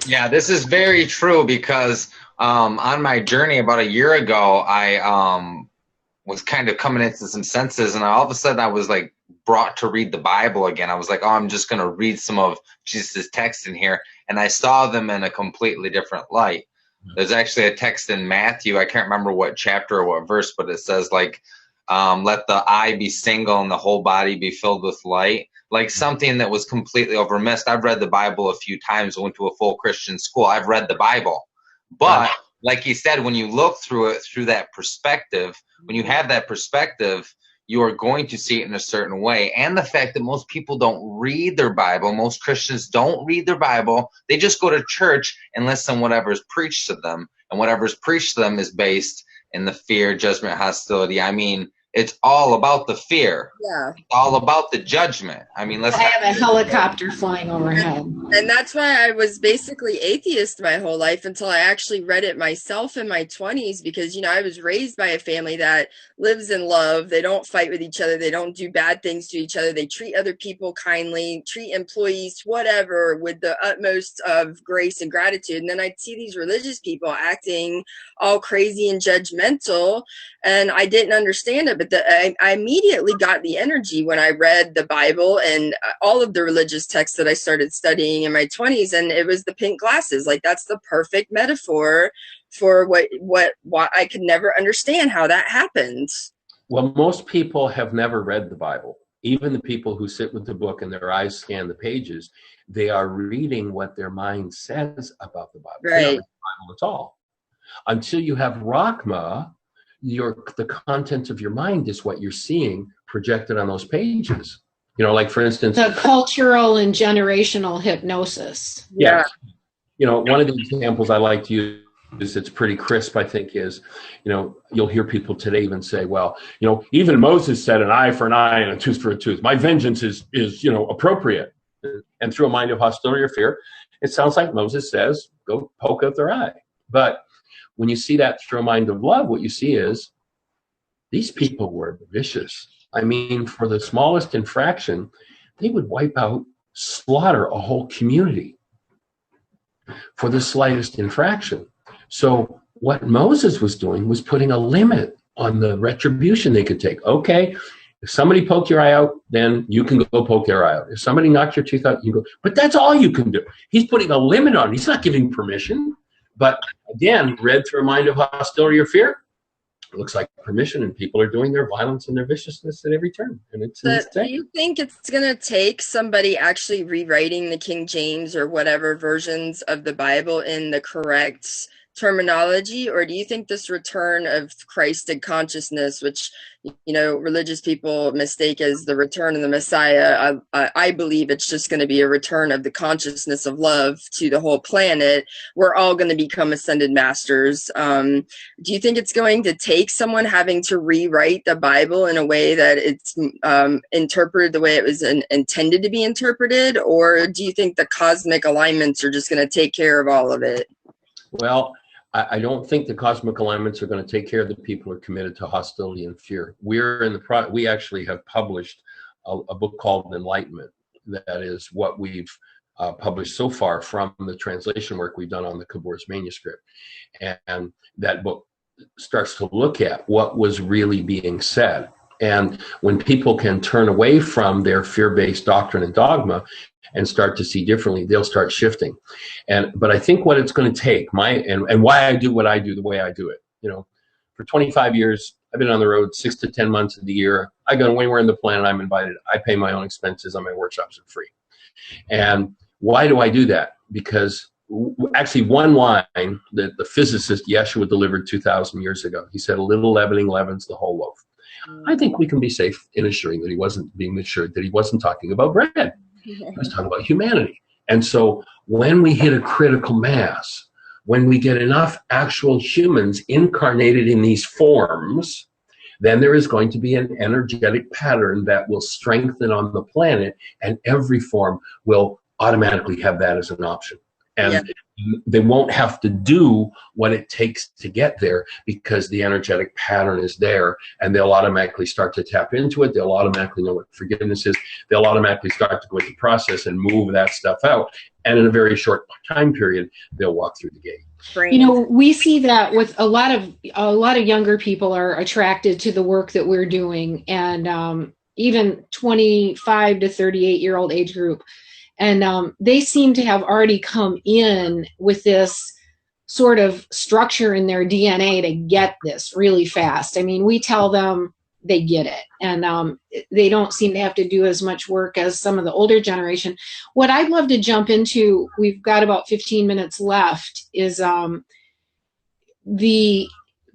Yeah, this is very true, because on my journey about a year ago, I was kind of coming into some senses, and all of a sudden I was like brought to read the Bible again. I was like, oh, I'm just going to read some of Jesus' text in here, and I saw them in a completely different light. There's actually a text in Matthew, I can't remember what chapter or what verse, but it says like, let the eye be single and the whole body be filled with light. Like something that was completely overmissed. I've read the Bible a few times, went to a full Christian school. I've read the Bible. But like he said, when you look through it through that perspective, when you have that perspective, you are going to see it in a certain way. And the fact that most people don't read their Bible, most Christians don't read their Bible, they just go to church and listen to whatever is preached to them. And whatever is preached to them is based in the fear, judgment, hostility. I mean, it's all about the fear. Yeah. It's all about the judgment. I mean, I have a helicopter flying overhead. And that's why I was basically atheist my whole life until I actually read it myself in my 20s, because, you know, I was raised by a family that lives in love. They don't fight with each other. They don't do bad things to each other. They treat other people kindly, treat employees, whatever, with the utmost of grace and gratitude. And then I'd see these religious people acting all crazy and judgmental, and I didn't understand it. but I immediately got the energy when I read the Bible and all of the religious texts that I started studying in my 20s, and it was the pink glasses. Like, that's the perfect metaphor for what I could never understand how that happened. Well, most people have never read the Bible. Even the people who sit with the book and their eyes scan the pages, they are reading what their mind says about the Bible. Right. They don't read the Bible at all. Until you have Rachma, the content of your mind is what you're seeing projected on those pages. You know, like, for instance, The cultural and generational hypnosis. yes. You know, one of the examples I like to use, it's pretty crisp, I think, is, you know, you'll hear people today even say, well, you know, even Moses said an eye for an eye and a tooth for a tooth. My vengeance is you know, appropriate. And through a mind of hostility or fear, it sounds like Moses says, go poke out their eye. But when you see that through a mind of love, what you see is these people were vicious. I mean, for the smallest infraction, they would wipe out, slaughter a whole community for the slightest infraction. So what Moses was doing was putting a limit on the retribution they could take. Okay, if somebody poked your eye out, then you can go poke their eye out. If somebody knocked your tooth out, you go. But that's all you can do. He's putting a limit on it. He's not giving permission. But again, read through a mind of hostility or fear, it looks like permission, and people are doing their violence and their viciousness at every turn. And it's Do you think it's going to take somebody actually rewriting the King James or whatever versions of the Bible in the correct terminology, or do you think this return of Christed consciousness, which, you know, religious people mistake as the return of the Messiah, I believe it's just going to be a return of the consciousness of love to the whole planet? We're all going to become ascended masters. Do you think it's going to take someone having to rewrite the Bible in a way that it's interpreted the way it was intended to be interpreted, or do you think the cosmic alignments are just going to take care of all of it? Well, I don't think the cosmic alignments are going to take care of the people who are committed to hostility and fear. We're in the we actually have published a book called Enlightenment. That is what we've published so far from the translation work we've done on the Kabor's manuscript. And that book starts to look at what was really being said. And when people can turn away from their fear-based doctrine and dogma and start to see differently, they'll start shifting. But I think what it's going to take, and why I do what I do the way I do it, you know, for 25 years, I've been on the road 6 to 10 months of the year. I go anywhere in the planet I'm invited. I pay my own expenses on my workshops are free. And why do I do that? Because actually one line that the physicist Yeshua delivered 2,000 years ago, he said, a little leavening leavens the whole loaf. I think we can be safe in assuring that he wasn't being assured that he wasn't talking about bread. He was talking about humanity. And so when we hit a critical mass, when we get enough actual humans incarnated in these forms, then there is going to be an energetic pattern that will strengthen on the planet, and every form will automatically have that as an option. And they won't have to do what it takes to get there, because the energetic pattern is there, and they'll automatically start to tap into it. They'll automatically know what forgiveness is. They'll automatically start to go into the process and move that stuff out. And in a very short time period, they'll walk through the gate. You know, we see that with a lot of younger people are attracted to the work that we're doing, and even 25 to 38-year-old age group. And they seem to have already come in with this sort of structure in their DNA to get this really fast. I mean, we tell them, they get it. And they don't seem to have to do as much work as some of the older generation. What I'd love to jump into, we've got about 15 minutes left, is we're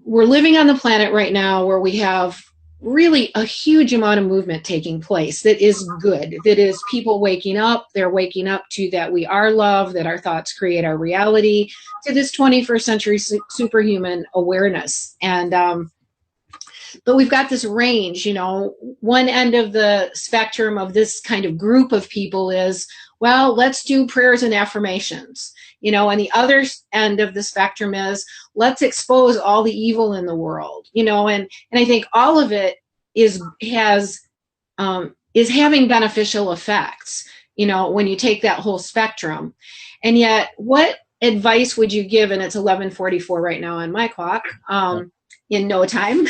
living on the planet right now where we have really a huge amount of movement taking place that is good, that is people waking up. They're waking up to that we are love, that our thoughts create our reality, to this 21st century superhuman awareness. And but we've got this range, you know, one end of the spectrum of this kind of group of people is, well, let's do prayers and affirmations, you know, and the other end of the spectrum is, let's expose all the evil in the world, you know, and I think all of it is having beneficial effects, you know, when you take that whole spectrum. And yet, what advice would you give, and it's 11:44 right now on my clock, in no time.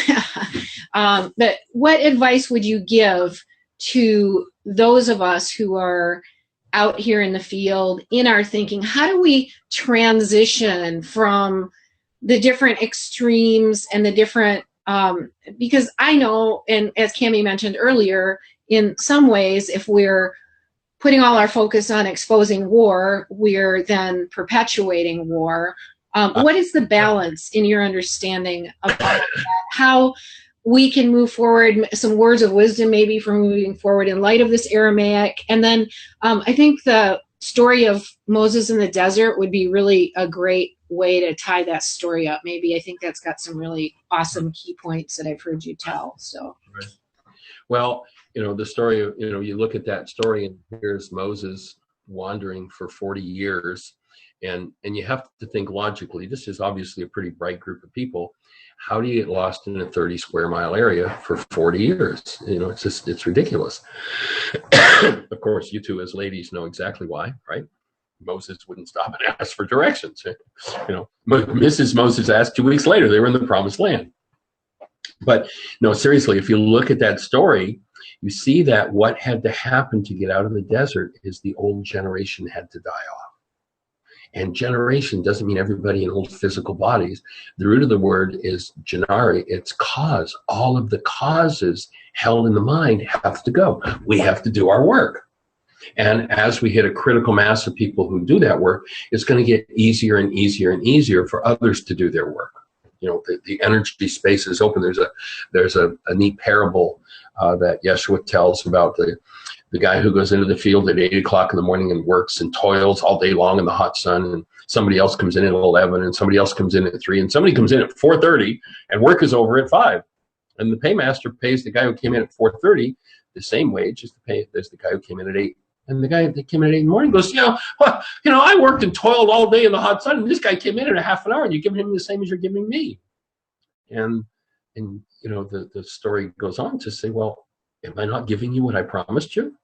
But what advice would you give to those of us who are out here in the field in our thinking? How do we transition from the different extremes and the different, because I know, and as Cami mentioned earlier, in some ways, if we're putting all our focus on exposing war, we're then perpetuating war. What is the balance in your understanding about that? How we can move forward, some words of wisdom maybe for moving forward in light of this Aramaic. And then I think the story of Moses in the desert would be really a great way to tie that story up. Maybe I think that's got some really awesome key points that I've heard you tell. So, right. Well, the story of, you look at that story and here's Moses wandering for 40 years. And you have to think logically. This is obviously a pretty bright group of people. How do you get lost in a 30 square mile area for 40 years? It's ridiculous. Of course, you two as ladies know exactly why, right? Moses wouldn't stop and ask for directions. Mrs. Moses asked 2 weeks later, they were in the promised land. But no, seriously, if you look at that story, you see that what had to happen to get out of the desert is the old generation had to die off. And generation doesn't mean everybody in old physical bodies. The root of the word is genari. It's cause. All of the causes held in the mind have to go. We have to do our work. And as we hit a critical mass of people who do that work, it's going to get easier and easier and easier for others to do their work. The energy space is open. There's a neat parable that Yeshua tells about the guy who goes into the field at 8 o'clock in the morning and works and toils all day long in the hot sun, and somebody else comes in at 11, and somebody else comes in at 3, and somebody comes in at 4:30, and work is over at 5. And the paymaster pays the guy who came in at 4:30 the same wage as the guy who came in at 8. And the guy that came in at 8 in the morning goes, I worked and toiled all day in the hot sun, and this guy came in at a half an hour, and you're giving him the same as you're giving me. And the story goes on to say, well, am I not giving you what I promised you?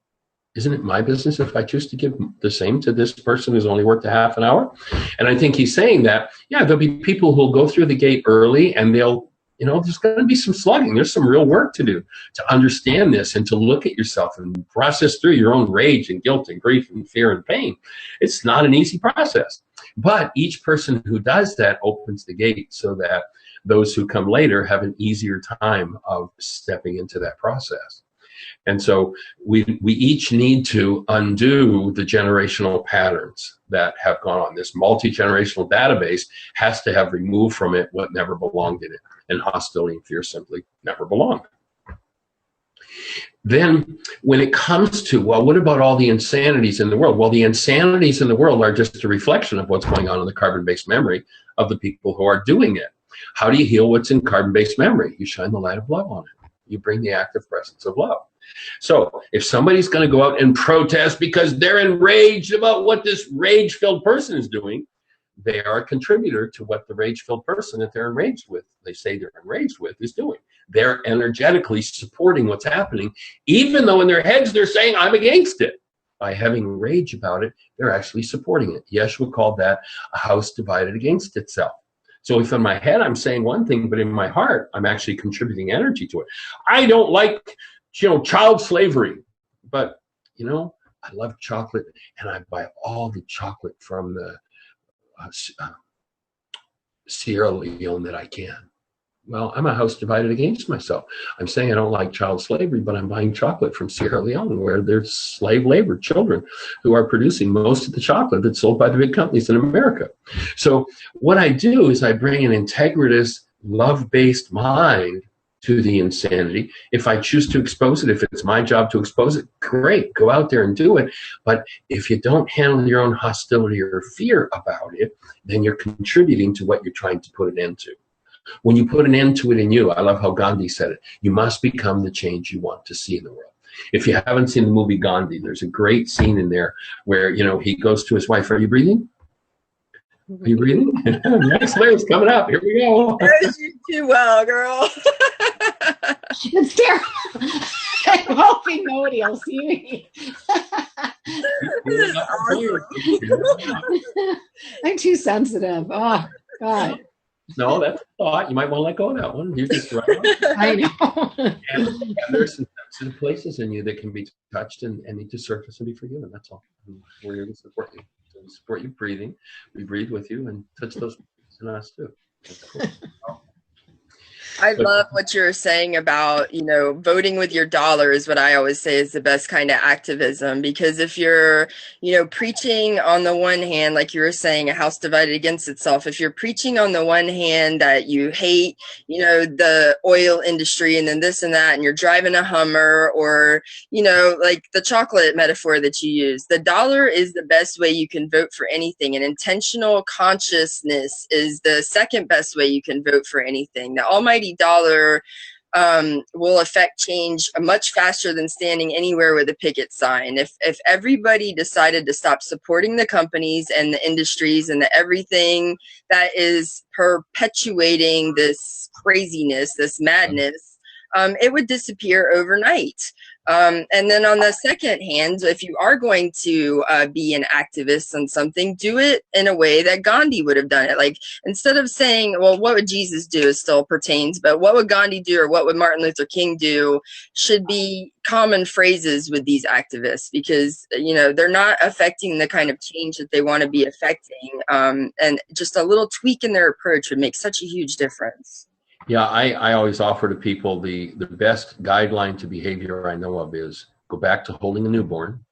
Isn't it my business if I choose to give the same to this person who's only worked a half an hour? And I think he's saying that, there'll be people who'll go through the gate early and they'll, there's going to be some slugging. There's some real work to do to understand this and to look at yourself and process through your own rage and guilt and grief and fear and pain. It's not an easy process. But each person who does that opens the gate so that those who come later have an easier time of stepping into that process. And so we each need to undo the generational patterns that have gone on. This multi-generational database has to have removed from it what never belonged in it. And hostility and fear simply never belonged. Then when it comes to, well, what about all the insanities in the world? Well, the insanities in the world are just a reflection of what's going on in the carbon-based memory of the people who are doing it. How do you heal what's in carbon-based memory? You shine the light of love on it. You bring the active presence of love. So if somebody's going to go out and protest because they're enraged about what this rage-filled person is doing, they are a contributor to what the rage-filled person that they're enraged with, they say they're enraged with, is doing. They're energetically supporting what's happening, even though in their heads they're saying, I'm against it. By having rage about it, they're actually supporting it. Yeshua called that a house divided against itself. So if in my head I'm saying one thing, but in my heart I'm actually contributing energy to it. I don't like, child slavery, but I love chocolate, and I buy all the chocolate from the Sierra Leone that I can. Well, I'm a house divided against myself. I'm saying I don't like child slavery, but I'm buying chocolate from Sierra Leone, where there's slave labor children who are producing most of the chocolate that's sold by the big companies in America. So what I do is I bring an integritous, love-based mind to the insanity. If I choose to expose it, if it's my job to expose it, great, go out there and do it. But if you don't handle your own hostility or fear about it, then you're contributing to what you're trying to put an end to. When you put an end to it in you, I love how Gandhi said it, you must become the change you want to see in the world. If you haven't seen the movie Gandhi, there's a great scene in there where, he goes to his wife, are you breathing? Are you breathing? Next layer's coming up. Here we go. There's you too well, girl. It's terrible. I'm hoping nobody will see me. I'm too sensitive. Oh, God. No, that's a thought. You might want to let go of that one. You're just right. I know. And there's some sensitive places in you that can be touched and need to surface and be forgiven. That's all. And we're here to support you. So we support you breathing. We breathe with you and touch those places in us too. That's cool. I love what you're saying about, voting with your dollar is what I always say is the best kind of activism, because if you're, preaching on the one hand, like you were saying, a house divided against itself, if you're preaching on the one hand that you hate, the oil industry and then this and that, and you're driving a Hummer or, like the chocolate metaphor that you use, the dollar is the best way you can vote for anything. And intentional consciousness is the second best way you can vote for anything. The almighty dollar will affect change much faster than standing anywhere with a picket sign. If everybody decided to stop supporting the companies and the industries and the everything that is perpetuating this craziness, this madness, it would disappear overnight. And then on the second hand, if you are going to be an activist on something, do it in a way that Gandhi would have done it. Like, instead of saying, well, what would Jesus do, it still pertains, but what would Gandhi do or what would Martin Luther King do should be common phrases with these activists, because, they're not affecting the kind of change that they want to be affecting. And just a little tweak in their approach would make such a huge difference. Yeah, I always offer to people the best guideline to behavior I know of is go back to holding a newborn.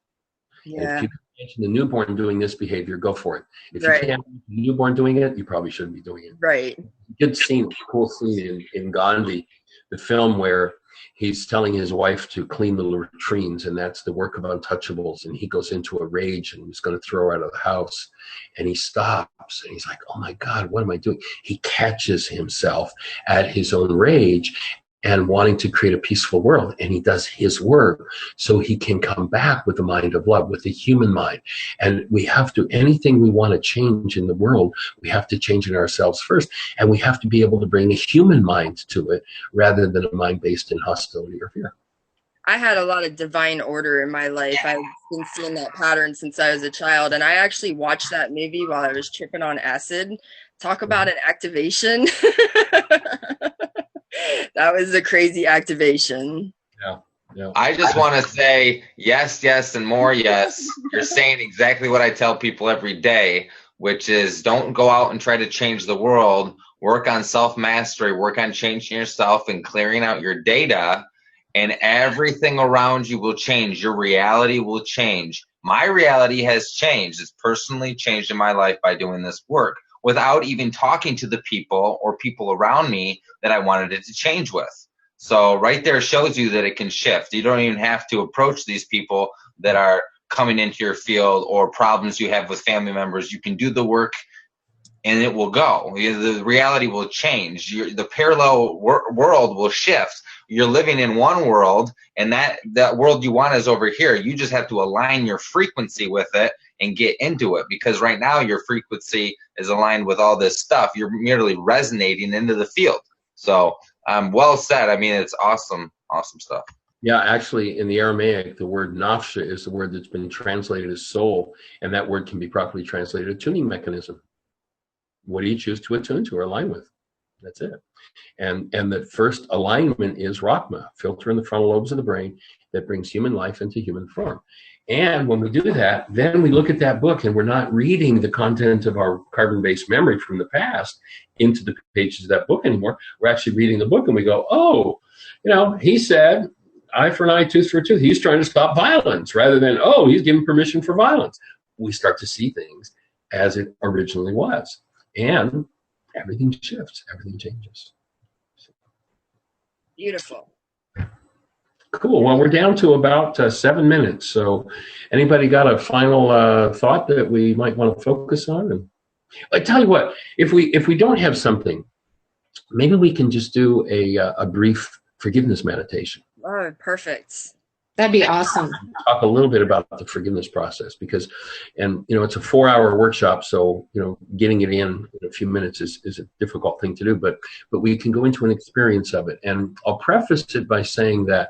Yeah. If you can imagine the newborn doing this behavior, go for it. If Right. you can't imagine the newborn doing it, you probably shouldn't be doing it. Right. Good scene, cool scene in Gandhi, the film where he's telling his wife to clean the latrines, and that's the work of untouchables. And he goes into a rage and he's going to throw her out of the house. And he stops and he's like, oh my God, what am I doing? He catches himself at his own rage and wanting to create a peaceful world. And he does his work so he can come back with the mind of love, with the human mind. And we have to, anything we want to change in the world, we have to change in ourselves first. And we have to be able to bring a human mind to it rather than a mind based in hostility or fear. I had a lot of divine order in my life. I've been seeing that pattern since I was a child. And I actually watched that movie while I was tripping on acid. Talk about an activation. That was a crazy activation. Yeah. I just want to say yes, yes, and more yes. You're saying exactly what I tell people every day, which is don't go out and try to change the world. Work on self-mastery, work on changing yourself and clearing out your data, and everything around you will change. Your reality will change. My reality has changed. It's personally changed in my life by doing this work without even talking to the people or people around me that I wanted it to change with. So right there shows you that it can shift. You don't even have to approach these people that are coming into your field or problems you have with family members. You can do the work and it will go. The reality will change. The parallel world will shift. You're living in one world, and that world you want is over here. You just have to align your frequency with it and get into it, because right now your frequency is aligned with all this stuff. You're merely resonating into the field. So well said. I mean, it's awesome stuff. Yeah, actually, in the Aramaic, the word nafsha is the word that's been translated as soul, and that word can be properly translated a tuning mechanism. What do you choose to attune to or align with? That's it. And the first alignment is Rahma, filter in the frontal lobes of the brain that brings human life into human form. And when we do that, then we look at that book and we're not reading the content of our carbon-based memory from the past into the pages of that book anymore. We're actually reading the book and we go, oh, he said, eye for an eye, tooth for a tooth. He's trying to stop violence, rather than, oh, he's giving permission for violence. We start to see things as it originally was. And everything shifts, everything changes. Beautiful. Cool. Well, we're down to about 7 minutes. So anybody got a final thought that we might want to focus on? And I tell you what, if we don't have something, maybe we can just do a brief forgiveness meditation. Oh, perfect. That'd be awesome. Talk a little bit about the forgiveness process, because, and it's a 4-hour workshop, so getting it in a few minutes is a difficult thing to do, but we can go into an experience of it. And I'll preface it by saying that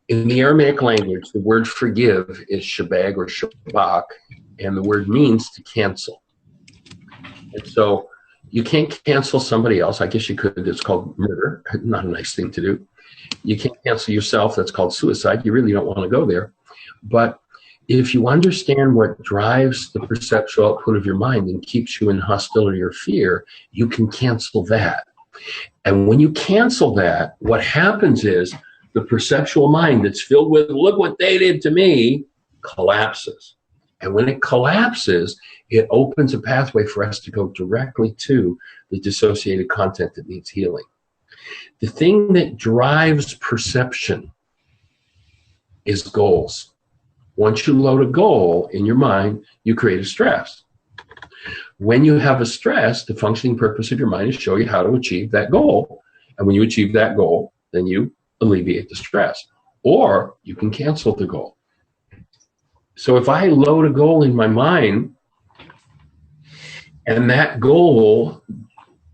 in the Aramaic language, the word forgive is shabag or shabak, and the word means to cancel. And so You can't cancel somebody else. I guess you could. It's called murder. Not a nice thing to do. You can't cancel yourself. That's called suicide. You really don't want to go there. But if you understand what drives the perceptual output of your mind and keeps you in hostility or fear, you can cancel that. And when you cancel that, what happens is the perceptual mind that's filled with, look what they did to me, collapses. And when it collapses, it opens a pathway for us to go directly to the dissociated content that needs healing. The thing that drives perception is goals. Once you load a goal in your mind, you create a stress. When you have a stress, the functioning purpose of your mind is to show you how to achieve that goal. And when you achieve that goal, then you alleviate the stress. Or you can cancel the goal. So if I load a goal in my mind, and that goal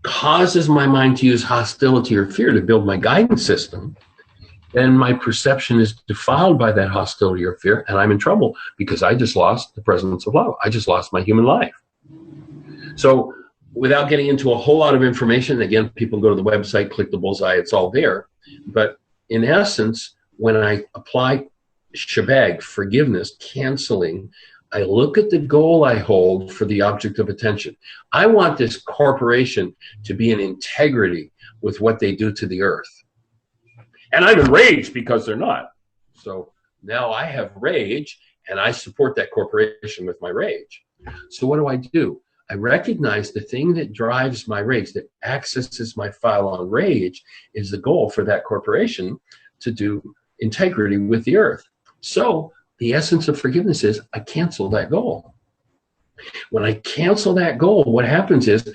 causes my mind to use hostility or fear to build my guidance system, then my perception is defiled by that hostility or fear, and I'm in trouble because I just lost the presence of love. I just lost my human life. So without getting into a whole lot of information, again, people go to the website, click the bullseye, it's all there. But in essence, when I apply shebag, forgiveness, canceling, I look at the goal I hold for the object of attention. I want this corporation to be in integrity with what they do to the earth. And I'm enraged because they're not. So now I have rage, and I support that corporation with my rage. So what do? I recognize the thing that drives my rage, that accesses my file on rage, is the goal for that corporation to do integrity with the earth. So the essence of forgiveness is I cancel that goal. When I cancel that goal, what happens is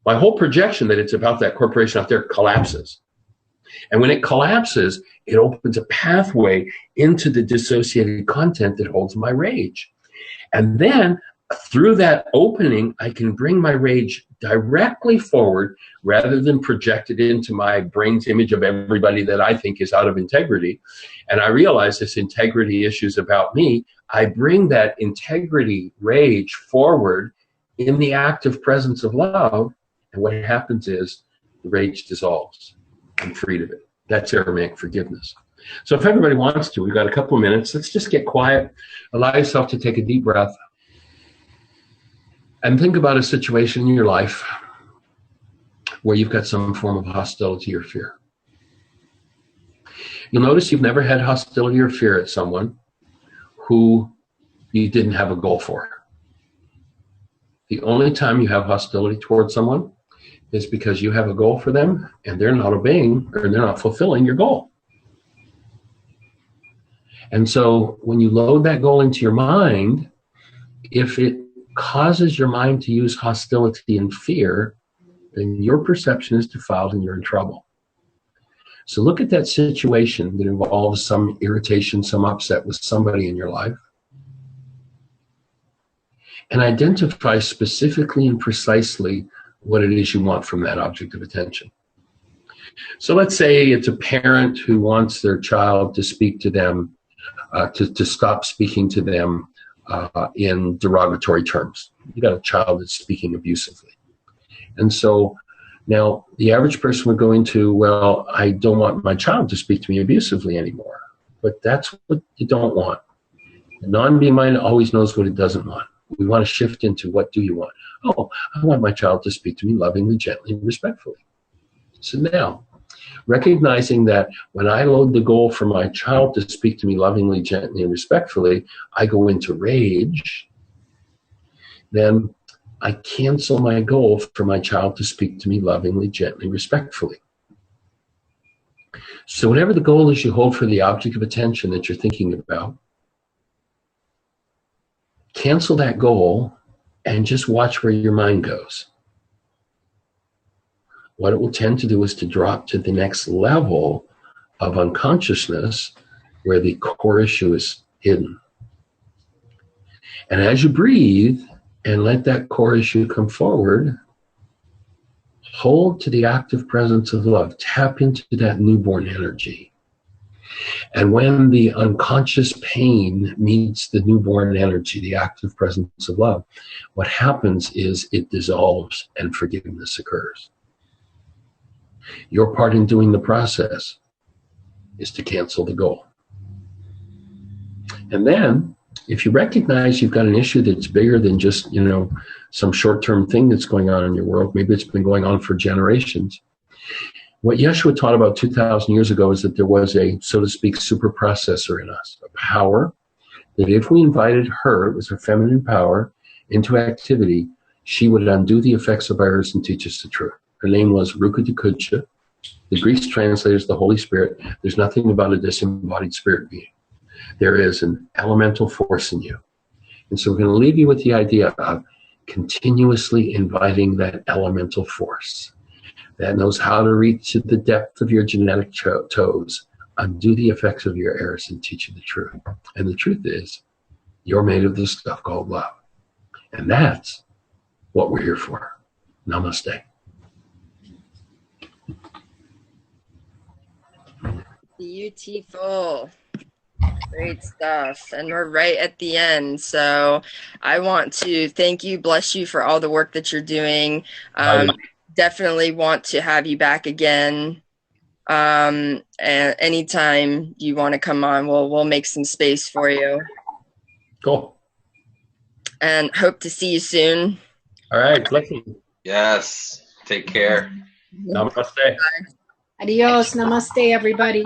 my whole projection that it's about that corporation out there collapses. And when it collapses, it opens a pathway into the dissociated content that holds my rage. And then through that opening, I can bring my rage directly forward rather than project it into my brain's image of everybody that I think is out of integrity. And I realize this integrity issue is about me. I bring that integrity rage forward in the active presence of love. And what happens is the rage dissolves. I'm freed of it. That's Aramaic forgiveness. So if everybody wants to, we've got a couple of minutes. Let's just get quiet. Allow yourself to take a deep breath. And think about a situation in your life where you've got some form of hostility or fear. You'll notice you've never had hostility or fear at someone who you didn't have a goal for. The only time you have hostility towards someone is because you have a goal for them and they're not obeying or they're not fulfilling your goal. And so when you load that goal into your mind, if it causes your mind to use hostility and fear, then your perception is defiled and you're in trouble. So look at that situation that involves some irritation, some upset with somebody in your life, and identify specifically and precisely what it is you want from that object of attention. So let's say it's a parent who wants their child to speak to them, to stop speaking to them in derogatory terms. You got a child that's speaking abusively. And so now the average person would go into, well, I don't want my child to speak to me abusively anymore. But that's what you don't want. The non-being mind always knows what it doesn't want. We want to shift into, what do you want? Oh, I want my child to speak to me lovingly, gently, and respectfully. So now, recognizing that when I load the goal for my child to speak to me lovingly, gently, and respectfully, I go into rage, then I cancel my goal for my child to speak to me lovingly, gently, respectfully. So whatever the goal is you hold for the object of attention that you're thinking about, cancel that goal and just watch where your mind goes. What it will tend to do is to drop to the next level of unconsciousness where the core issue is hidden. And as you breathe and let that core issue come forward, hold to the active presence of love. Tap into that newborn energy. And when the unconscious pain meets the newborn energy, the active presence of love, what happens is it dissolves and forgiveness occurs. Your part in doing the process is to cancel the goal. And then, if you recognize you've got an issue that's bigger than just, some short-term thing that's going on in your world, maybe it's been going on for generations. What Yeshua taught about 2,000 years ago is that there was a, so to speak, super processor in us, a power that if we invited her, it was her feminine power, into activity, she would undo the effects of errors and teach us the truth. Her name was Rukutukucha. The Greek translators, the Holy Spirit. There's nothing about a disembodied spirit being. There is an elemental force in you. And so we're going to leave you with the idea of continuously inviting that elemental force that knows how to reach to the depth of your genetic toes, undo the effects of your errors, and teach you the truth. And the truth is, you're made of this stuff called love. And that's what we're here for. Namaste. Beautiful. Great stuff. And we're right at the end. So I want to thank you, bless you for all the work that you're doing. Definitely want to have you back again. And anytime you want to come on, we'll make some space for you. Cool. And hope to see you soon. All right. Blessing. Yes. Take care. Namaste. Bye. Adios. Namaste, everybody.